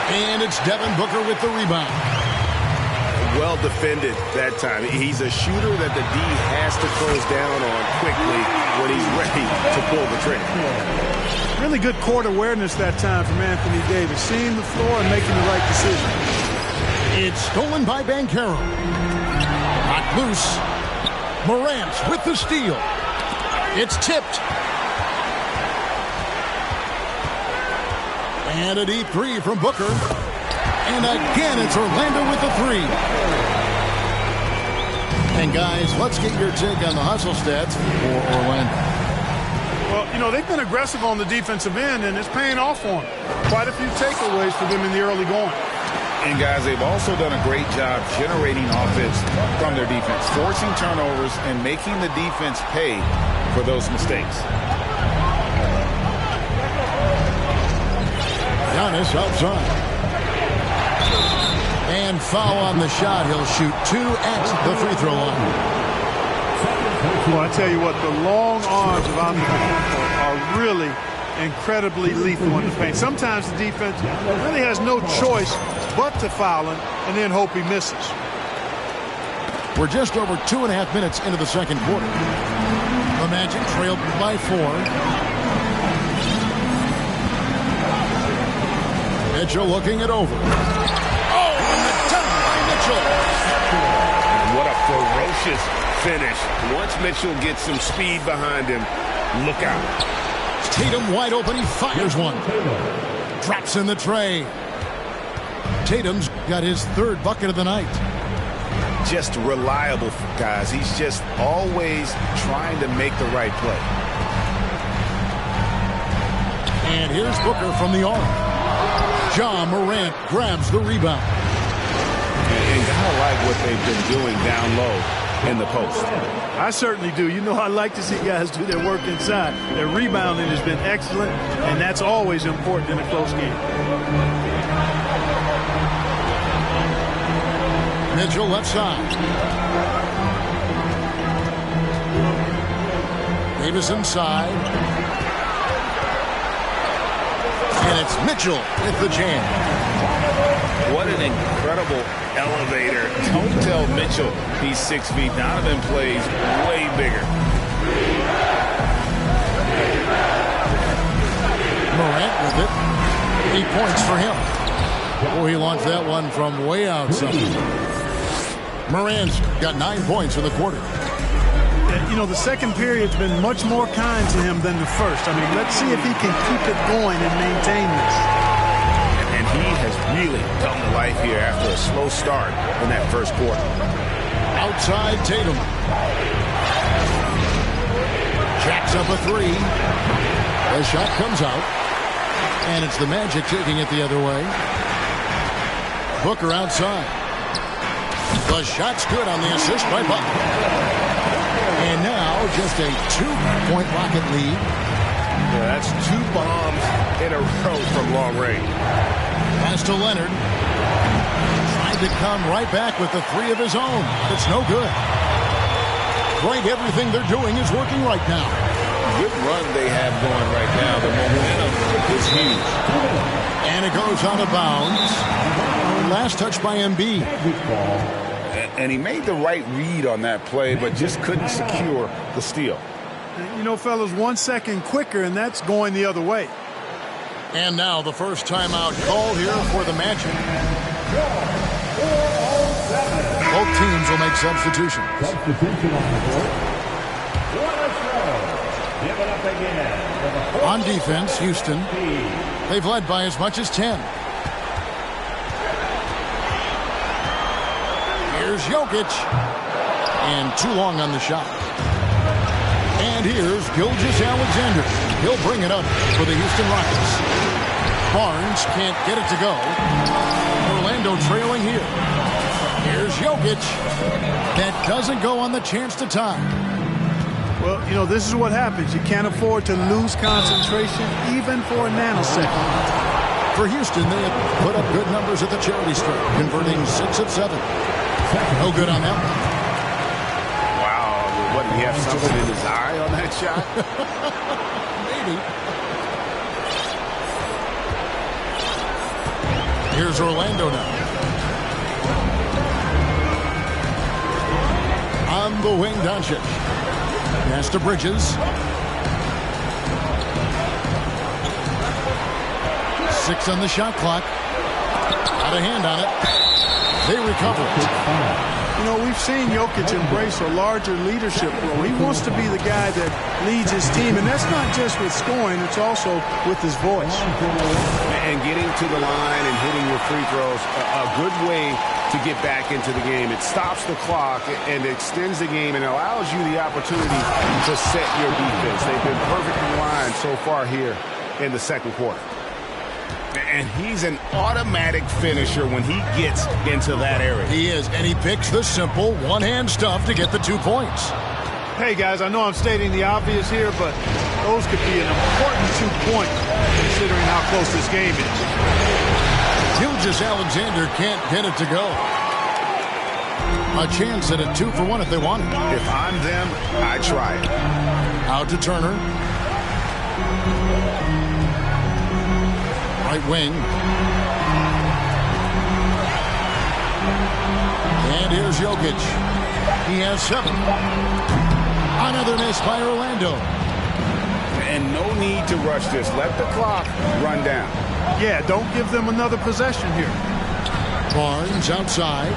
And it's Devin Booker with the rebound. Well defended that time. He's a shooter that the D has to close down on quickly when he's ready to pull the trigger. Really good court awareness that time from Anthony Davis. Seeing the floor and making the right decision. It's stolen by Banchero. Not loose. Morant with the steal. It's tipped. And a deep 3 from Booker. And again, it's Orlando with the 3. And guys, let's get your take on the hustle stats for Orlando. Well, you know, they've been aggressive on the defensive end, and it's paying off for them. Quite a few takeaways for them in the early going. And guys, they've also done a great job generating offense from their defense, forcing turnovers and making the defense pay for those mistakes. Giannis outside. And foul on the shot. He'll shoot 2 at the free throw line. Well, I tell you what, the long arms of Antetokounmpo are really incredibly lethal in the paint. Sometimes the defense really has no choice but to foul him and then hope he misses. We're just over 2.5 minutes into the second quarter. The Magic trailed by 4. Mitchell looking it over. Oh, and the dunk by Mitchell. What a ferocious finish. Once Mitchell gets some speed behind him, look out. Tatum wide open. He fires one. Drops in the tray. Tatum's got his 3rd bucket of the night. Just reliable, guys. He's just always trying to make the right play. And here's Booker from the arc. John Morant grabs the rebound. And gotta like what they've been doing down low in the post. I certainly do. You know, I like to see guys do their work inside. Their rebounding has been excellent, and that's always important in a close game. Mitchell left side. Davis inside. And it's Mitchell with the jam. What an incredible elevator. Don't tell Mitchell he's 6 feet. Donovan plays way bigger. Morant with it. 8 points for him. Oh, he launched that one from way outside. Morant's got 9 points in the quarter. You know, the second period's been much more kind to him than the first. I mean, let's see if he can keep it going and maintain this. And he has really come to life here after a slow start in that first quarter. Outside Tatum. Jacks up a 3. The shot comes out. And it's the Magic taking it the other way. Booker outside. The shot's good on the assist by Butler. And now just a 2-point Rocket lead. Yeah, that's 2 bombs in a row from long range. Pass to Leonard. Tried to come right back with the 3 of his own. But it's no good. Right, everything they're doing is working right now. Good run they have going right now. The momentum is huge. And it goes out of bounds. Last touch by Embiid. And he made the right read on that play, but just couldn't secure the steal. You know, fellas, 1 second quicker, and that's going the other way. And now the first timeout called here for the Magic. Both teams will make substitutions. Substitution on the court. Give it up again. On defense, Houston. They've led by as much as 10. Here's Jokic. And too long on the shot. And here's Gilgeous-Alexander. He'll bring it up for the Houston Rockets. Barnes can't get it to go. Orlando trailing here. Here's Jokic. That doesn't go on the chance to tie. Well, you know, this is what happens. You can't afford to lose concentration even for a nanosecond. For Houston, they have put up good numbers at the charity stripe, converting 6 of 7. No good on that one. Wow, what, did he have something in his eye on that shot? Maybe. Here's Orlando now. On the wing, Doncic. Pass to Bridges. 6 on the shot clock. Got a hand on it. They recover it. You know, we've seen Jokic embrace a larger leadership role. He wants to be the guy that leads his team, and that's not just with scoring, it's also with his voice. And getting to the line and hitting your free throws, a good way to get back into the game. It stops the clock and extends the game and allows you the opportunity to set your defense. They've been perfectly lined so far here in the second quarter. And he's an automatic finisher when he gets into that area. He is, and he picks the simple one-hand stuff to get the 2 points. Hey, guys, I know I'm stating the obvious here, but those could be an important 2 points considering how close this game is. Gilgeous-Alexander can't get it to go. A chance at a 2-for-1 if they want it. If I'm them, I try it. Out to Turner. Right wing. And here's Jokic. He has 7. Another miss by Orlando. And no need to rush this. Let the clock run down. Yeah, don't give them another possession here. Barnes outside.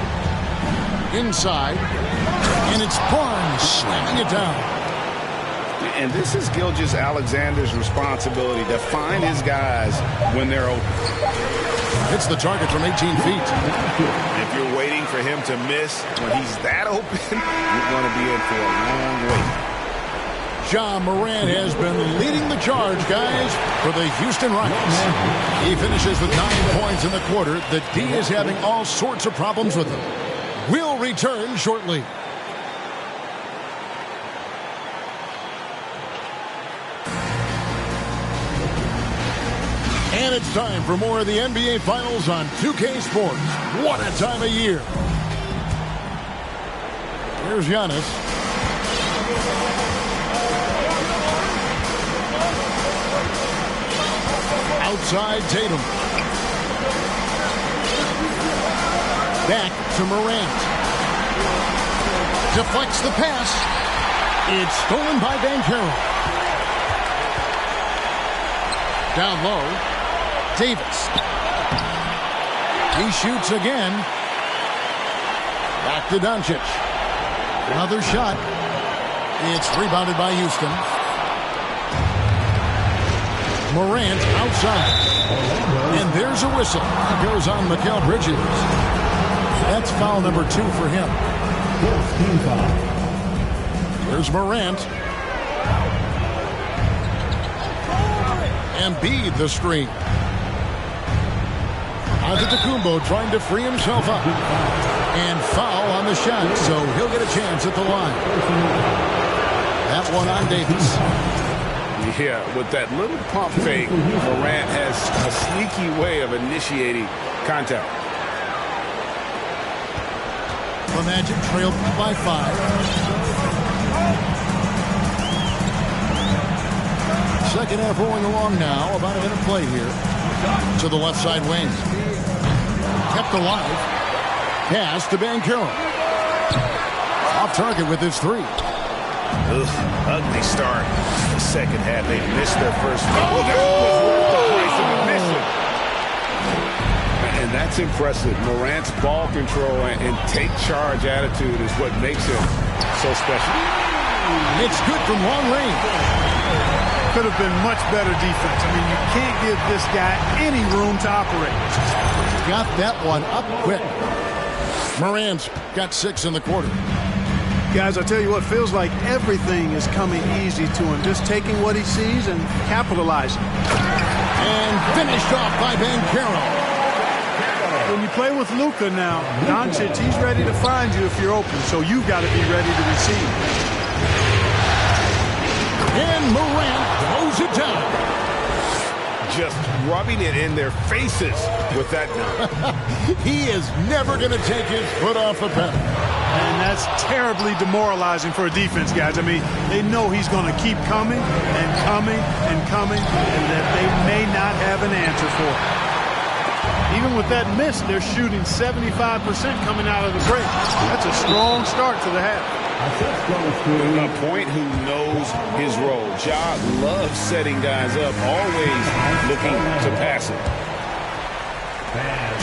Inside. And it's Barnes slamming it down. And this is Gilgeous-Alexander's responsibility to find his guys when they're open. Hits the target from 18 feet. If you're waiting for him to miss when he's that open, you're going to be in for a long wait. Ja Morant has been leading the charge, guys, for the Houston Rockets. He finishes with 9 points in the quarter. The D is having all sorts of problems with him. We'll return shortly. And it's time for more of the NBA Finals on 2K Sports. What a time of year. Here's Giannis. Outside Tatum. Back to Morant. Deflects the pass. It's stolen by Banchero. Down low. Davis. He shoots again. Back to Doncic. Another shot. It's rebounded by Houston. Morant outside. And there's a whistle. Goes on Mikal Bridges. That's foul number 2 for him. There's Morant. Embiid the screen. Antetokounmpo trying to free himself up. And foul on the shot, so he'll get a chance at the line. That one on Davis. Yeah, with that little pump fake, Morant has a sneaky way of initiating contact. The Magic trailed by 5. Second half rolling along now. About a minute play here. To the left side wing. Kept alive. Pass to Banchero. Off target with his 3. Ugly start. The second half, they missed their first. Oh, that was worth the price of admission. And that's impressive. Morant's ball control and take charge attitude is what makes him so special. It's good from long range. Could have been much better defense. I mean, you can't give this guy any room to operate. Got that one up quick. Morant's got 6 in the quarter. Guys, I'll tell you what, feels like everything is coming easy to him. Just taking what he sees and capitalizing. And finished off by Banchero. When you play with Luka now, Doncic, he's ready to find you if you're open, so you've got to be ready to receive. And Morant throws it down. Just rubbing it in their faces with that dunk. He is never going to take his foot off the pedal. And that's terribly demoralizing for a defense, guys. I mean, they know he's going to keep coming and coming and coming, and that they may not have an answer for it. Even with that miss, they're shooting 75% coming out of the break. That's a strong start to the half. A point who knows his role. Ja loves setting guys up, always looking to pass it.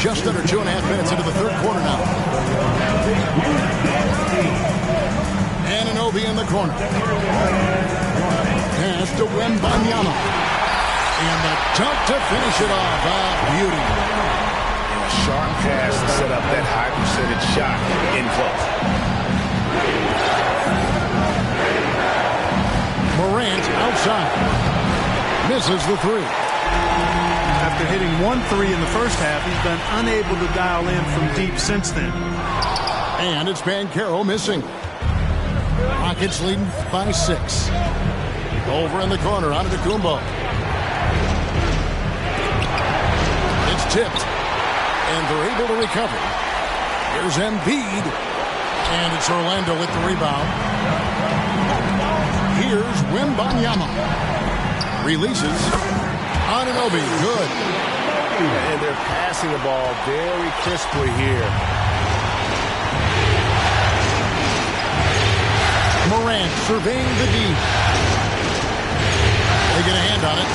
Just under 2.5 minutes into the third quarter now. Anunoby in the corner. Pass to Wembanyama. And the dunk to finish it off. Beauty. And a sharp pass to set up that high percentage shot in close. Morant outside. Misses the three. After hitting 1-3 in the first half, he's been unable to dial in from deep since then. And it's Banchero missing. Rockets leading by 6. Over in the corner, out of Kumbo. It's tipped. And they're able to recover. Here's Embiid. And it's Orlando with the rebound. Here's Wembanyama. Releases. Anunoby, good. And they're passing the ball very crisply here. Morant surveying the deep. They get a hand on it.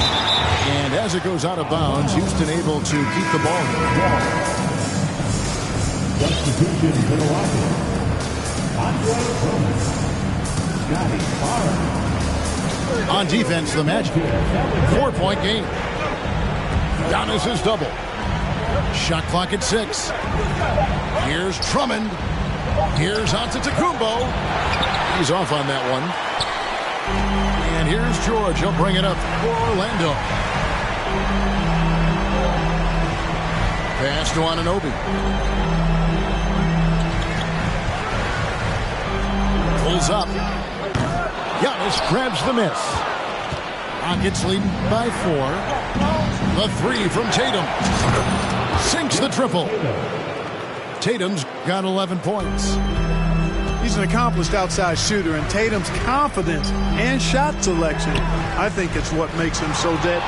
And as it goes out of bounds, Houston able to keep the ball. Substitution for the Rockets. On defense, the Magic. 4-point game. Giannis is double. Shot clock at 6. Here's Drummond. Here's Antetokounmpo. He's off on that one. And here's George. He'll bring it up for Orlando. Pass to Anunoby. Pulls up. Giannis grabs the miss. Rockets leading by 4. The 3 from Tatum. Sinks the triple. Tatum's got 11 points. He's an accomplished outside shooter, and Tatum's confidence and shot selection, I think it's what makes him so deadly.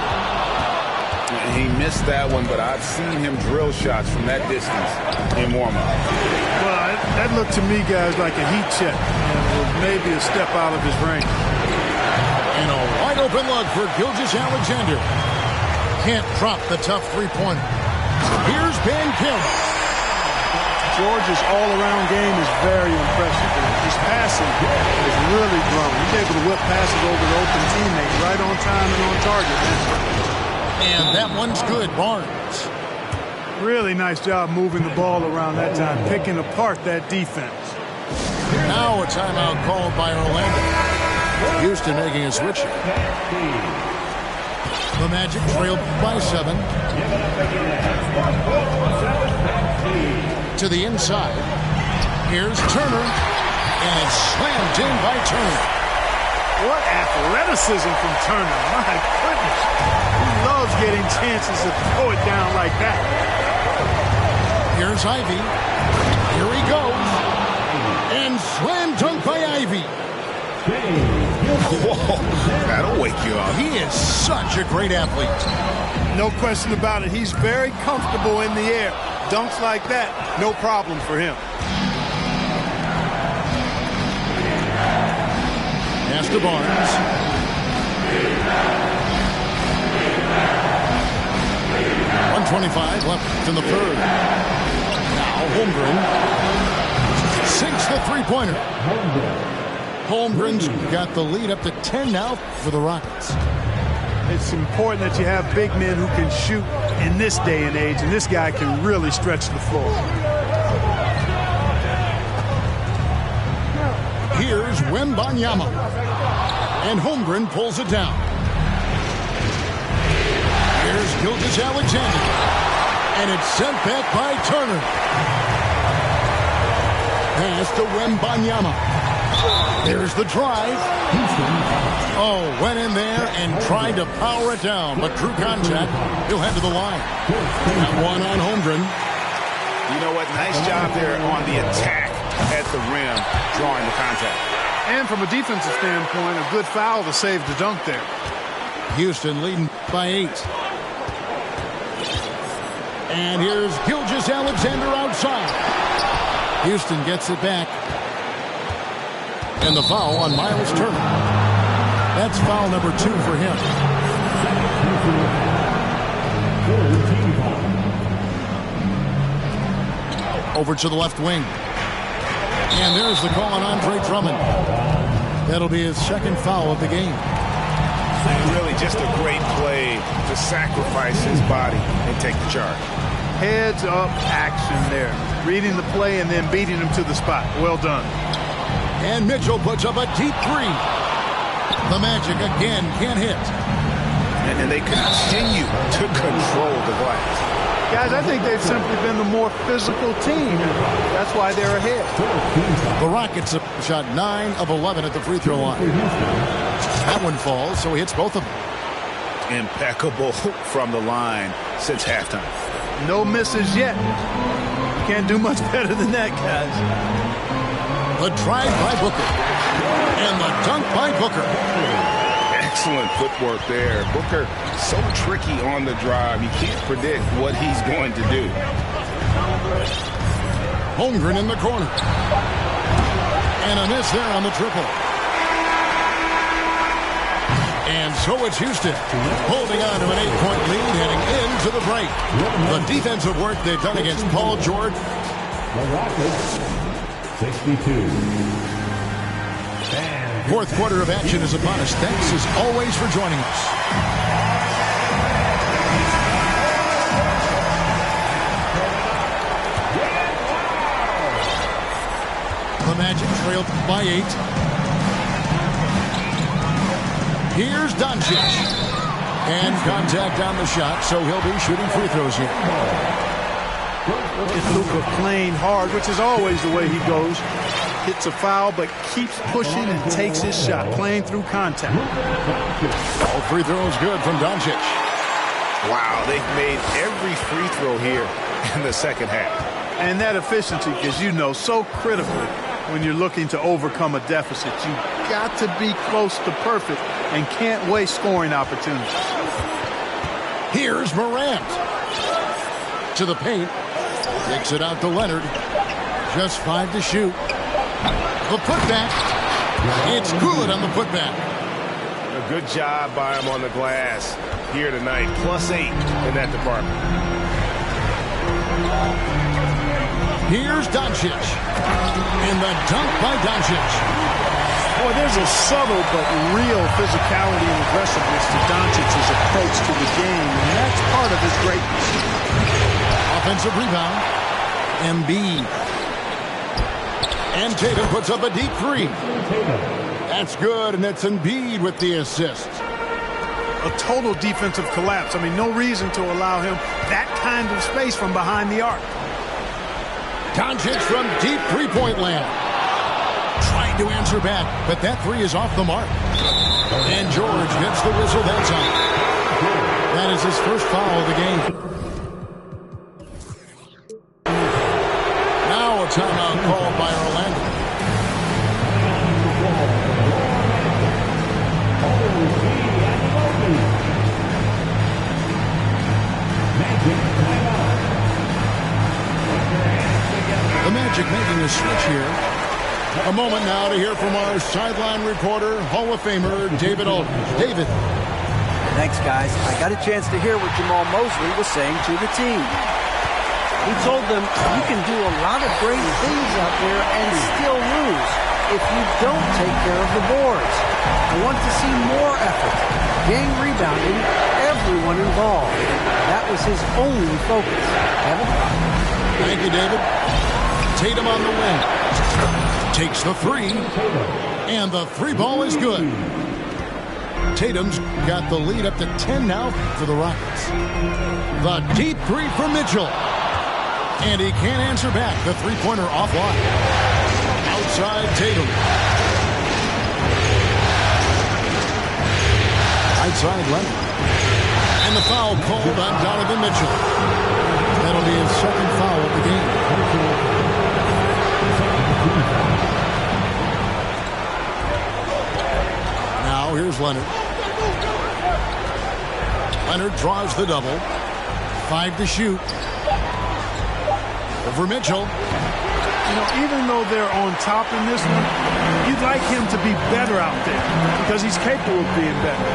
He missed that one, but I've seen him drill shots from that distance in warm-up. Well, that looked to me, guys, like a heat check, and it was maybe a step out of his range. And a wide-open look for Gilgeous-Alexander. Can't drop the tough three-pointer. Here's Banchero. George's all-around game is very impressive. His passing is really grown. He's able to whip passes over the open teammates right on time and on target. And that one's good, Barnes. Really nice job moving the ball around that time, picking apart that defense. Now a timeout called by Orlando. Houston making a switch. The Magic trailed by 7. To the inside. Here's Turner. And it's slammed in by Turner. What athleticism from Turner. My goodness. He loves getting chances to throw it down like that. Here's Ivy. Here he goes. And slam dunk by Ivy. Whoa, that'll wake you up. He is such a great athlete. No question about it. He's very comfortable in the air. Dunks like that, no problem for him. Pass to Barnes. .125 left in the third. Now Holmgren sinks the three-pointer. Holmgren's got the lead up to 10 now for the Rockets. It's important that you have big men who can shoot in this day and age, and this guy can really stretch the floor. Here's Wembanyama. And Holmgren pulls it down. Here's Gilgeous-Alexander. And it's sent back by Turner. Pass to Wembanyama. There's the drive. Oh, went in there and tried to power it down, but drew contact. He'll head to the line. That one on Holmgren. You know what? Nice job there on the attack at the rim, drawing the contact. And from a defensive standpoint, a good foul to save the dunk there. Houston leading by 8. And here's Gilgeous-Alexander outside. Houston gets it back. And the foul on Miles Turner. That's foul number 2 for him. Over to the left wing. And there's the call on Andre Drummond. That'll be his second foul of the game. And really just a great play to sacrifice his body and take the charge. Heads up action there. Reading the play and then beating him to the spot. Well done. And Mitchell puts up a deep 3. The Magic again can't hit. And they continue to control the glass. Guys, I think they've simply been the more physical team. That's why they're ahead. The Rockets have shot 9 of 11 at the free throw line. That one falls, so he hits both of them. Impeccable from the line since halftime. No misses yet. Can't do much better than that, guys. The drive by Booker. And the dunk by Booker. Excellent footwork there. Booker so tricky on the drive. You can't predict what he's going to do. Holmgren in the corner. And a miss there on the triple. And so it's Houston holding on to an 8-point lead heading into the break. The defensive work they've done against Paul George. The Rockets, 62. Fourth quarter of action is upon us. Thanks as always for joining us. The Magic trailed by 8. Here's Doncic. And contact on the shot, so he'll be shooting free throws here. It's Luka playing hard, which is always the way he goes. Hits a foul, but keeps pushing and takes his shot, playing through contact. All free throws good from Doncic. Wow, they've made every free throw here in the second half. And that efficiency, because you know, so critical when you're looking to overcome a deficit. You've got to be close to perfect and can't waste scoring opportunities. Here's Morant. To the paint. Kicks it out to Leonard. Just 5 to shoot. The putback. It's good on the putback. A good job by him on the glass here tonight. +8 in that department. Here's Doncic. And the dunk by Doncic. Boy, there's a subtle but real physicality and aggressiveness to Doncic's approach to the game, and that's part of his greatness. Offensive rebound. Embiid. And Tatum puts up a deep 3. That's good, and it's Embiid with the assist. A total defensive collapse. I mean, no reason to allow him that kind of space from behind the arc. Doncic from deep three-point land. Trying to answer back, but that 3 is off the mark. And George gets the whistle that time. That is his first foul of the game. Now a timeout called by Orlando. The Magic making a switch here. A moment now to hear from our sideline reporter, Hall of Famer David Aldridge. David. Thanks, guys. I got a chance to hear what Jamal Mosley was saying to the team. He told them, you can do a lot of great things out there and still lose if you don't take care of the boards. I want to see more effort, gang rebounding, everyone involved. That was his only focus. Evan? Thank you, David. Tatum on the wing. Takes the 3. And the 3 ball is good. Tatum's got the lead up to 10 now for the Rockets. The deep three from Mitchell. And he can't answer back. The three-pointer offline. Outside Tatum. Outside Leonard. And the foul called on Donovan Mitchell. That'll be his second foul of the game. Now here's Leonard. Leonard draws the double. 5 to shoot. Over Mitchell. You know, even though they're on top in this one, you'd like him to be better out there because he's capable of being better.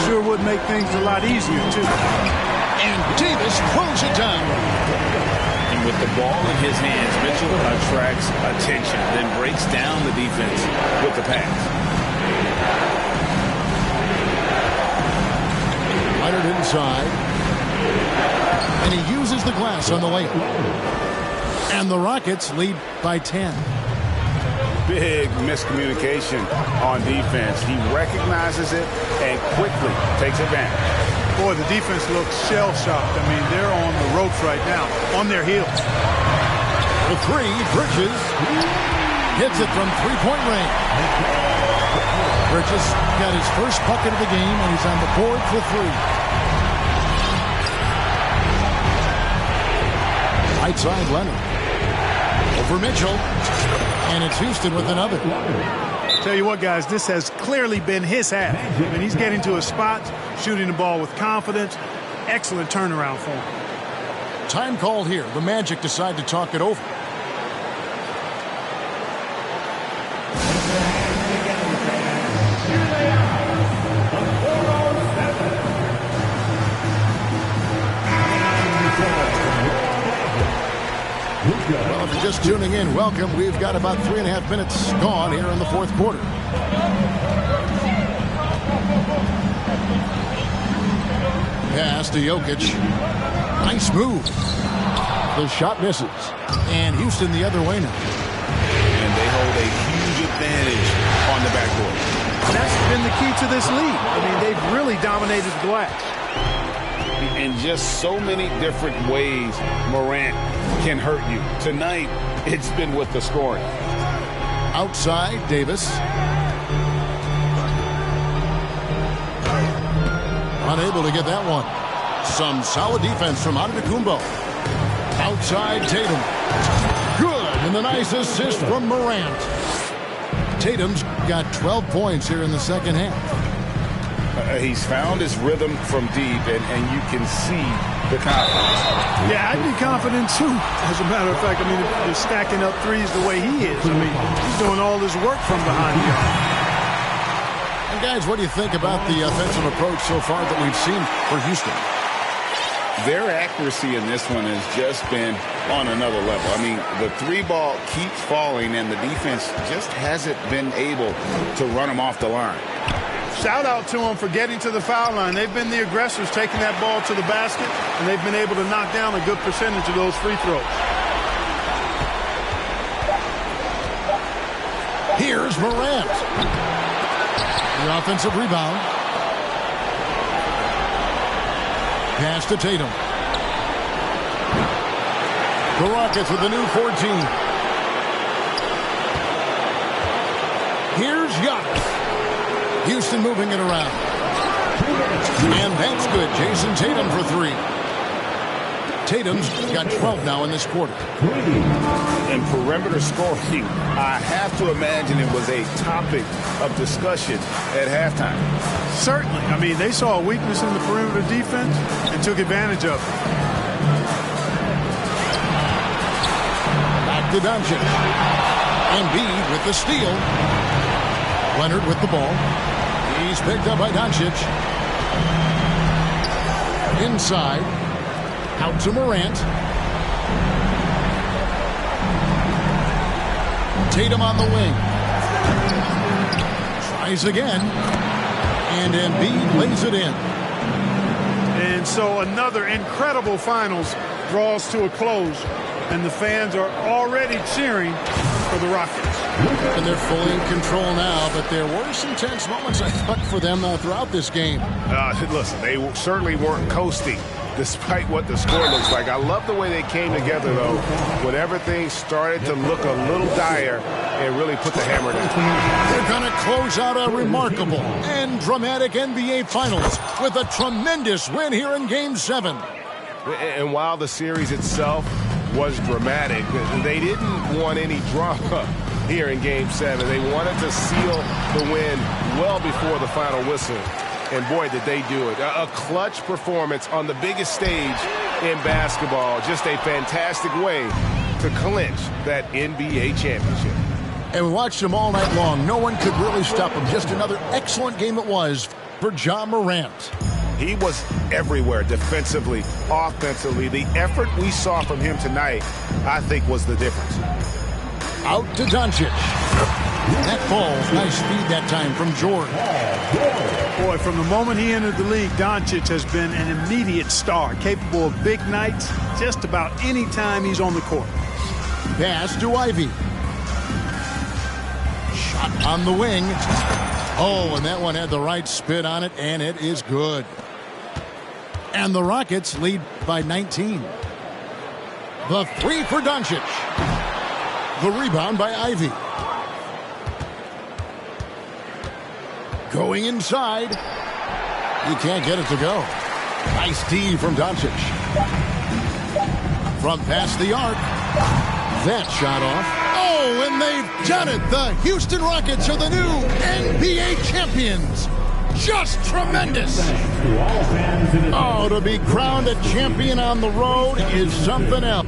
Sure would make things a lot easier, too. And Davis throws it down. And with the ball in his hands, Mitchell attracts attention, then breaks down the defense with the pass. Leonard inside. And he uses the glass on the layup. And the Rockets lead by 10. Big miscommunication on defense. He recognizes it and quickly takes advantage. Boy, the defense looks shell-shocked. I mean, they're on the ropes right now, on their heels. The three, Bridges hits it from three-point range. Bridges got his first bucket of the game, and he's on the board for three. Right side, Leonard. Over Mitchell. And it's Houston with another. Tell you what, guys, this has clearly been his half. I mean, he's getting to his spots, shooting the ball with confidence. Excellent turnaround for him. Time called here. The Magic decide to talk it over. Well, if you're just tuning in, welcome. We've got about 3.5 minutes gone here in the fourth quarter. Pass to Jokic. Nice move. The shot misses. And Houston the other way now. And they hold a huge advantage on the backcourt. That's been the key to this league. I mean, they've really dominated the glass. In just so many different ways, Morant can hurt you. Tonight, it's been with the scoring. Outside, Davis. Unable to get that one. Some solid defense from Antetokounmpo. Outside, Tatum. Good, and the nice assist from Morant. Tatum's got 12 points here in the second half. He's found his rhythm from deep, and you can see the confidence. Yeah, I'd be confident, too. As a matter of fact, I mean, if you're stacking up threes the way he is. I mean, he's doing all this work from behind the arc. And, guys, what do you think about the offensive approach so far that we've seen for Houston? Their accuracy in this one has just been on another level. I mean, the three ball keeps falling, and the defense just hasn't been able to run them off the line. Shout out to them for getting to the foul line. They've been the aggressors taking that ball to the basket, and they've been able to knock down a good percentage of those free throws. Here's Morant. The offensive rebound. Pass to Tatum. The Rockets with the new 14. Here's Giannis. Houston moving it around. And that's good. Jason Tatum for three. Tatum's got 12 now in this quarter. In perimeter scoring, I have to imagine it was a topic of discussion at halftime. Certainly. I mean, they saw a weakness in the perimeter defense and took advantage of it. Back to Doncic. Embiid with the steal. Leonard with the ball. He's picked up by Doncic. Inside. Out to Morant. Tatum on the wing. Tries again. And Embiid lays it in. And so another incredible finals draws to a close. And the fans are already cheering for the Rockets. And they're fully in control now, but there were some tense moments, I thought, for them throughout this game. Listen, they certainly weren't coasting, despite what the score looks like. I love the way they came together, though, when everything started to look a little dire and really put the hammer down. They're going to close out a remarkable and dramatic NBA Finals with a tremendous win here in Game 7. And while the series itself was dramatic, they didn't want any drama here in Game 7. They wanted to seal the win well before the final whistle. And boy, did they do it. A clutch performance on the biggest stage in basketball. Just a fantastic way to clinch that NBA championship. And we watched them all night long. No one could really stop them. Just another excellent game it was for Ja Morant. He was everywhere defensively, offensively. The effort we saw from him tonight, I think, was the difference. Out to Doncic. That falls. Nice feed that time from Jordan. Boy, from the moment he entered the league, Doncic has been an immediate star, capable of big nights just about any time he's on the court. Pass to Ivy. Shot on the wing. Oh, and that one had the right spin on it, and it is good. And the Rockets lead by 19. The three for Doncic. The rebound by Ivy. Going inside. You can't get it to go. Nice D from Doncic. From past the arc. That shot off. Oh, and they've done it. The Houston Rockets are the new NBA champions. Just tremendous. Oh, to be crowned a champion on the road is something else.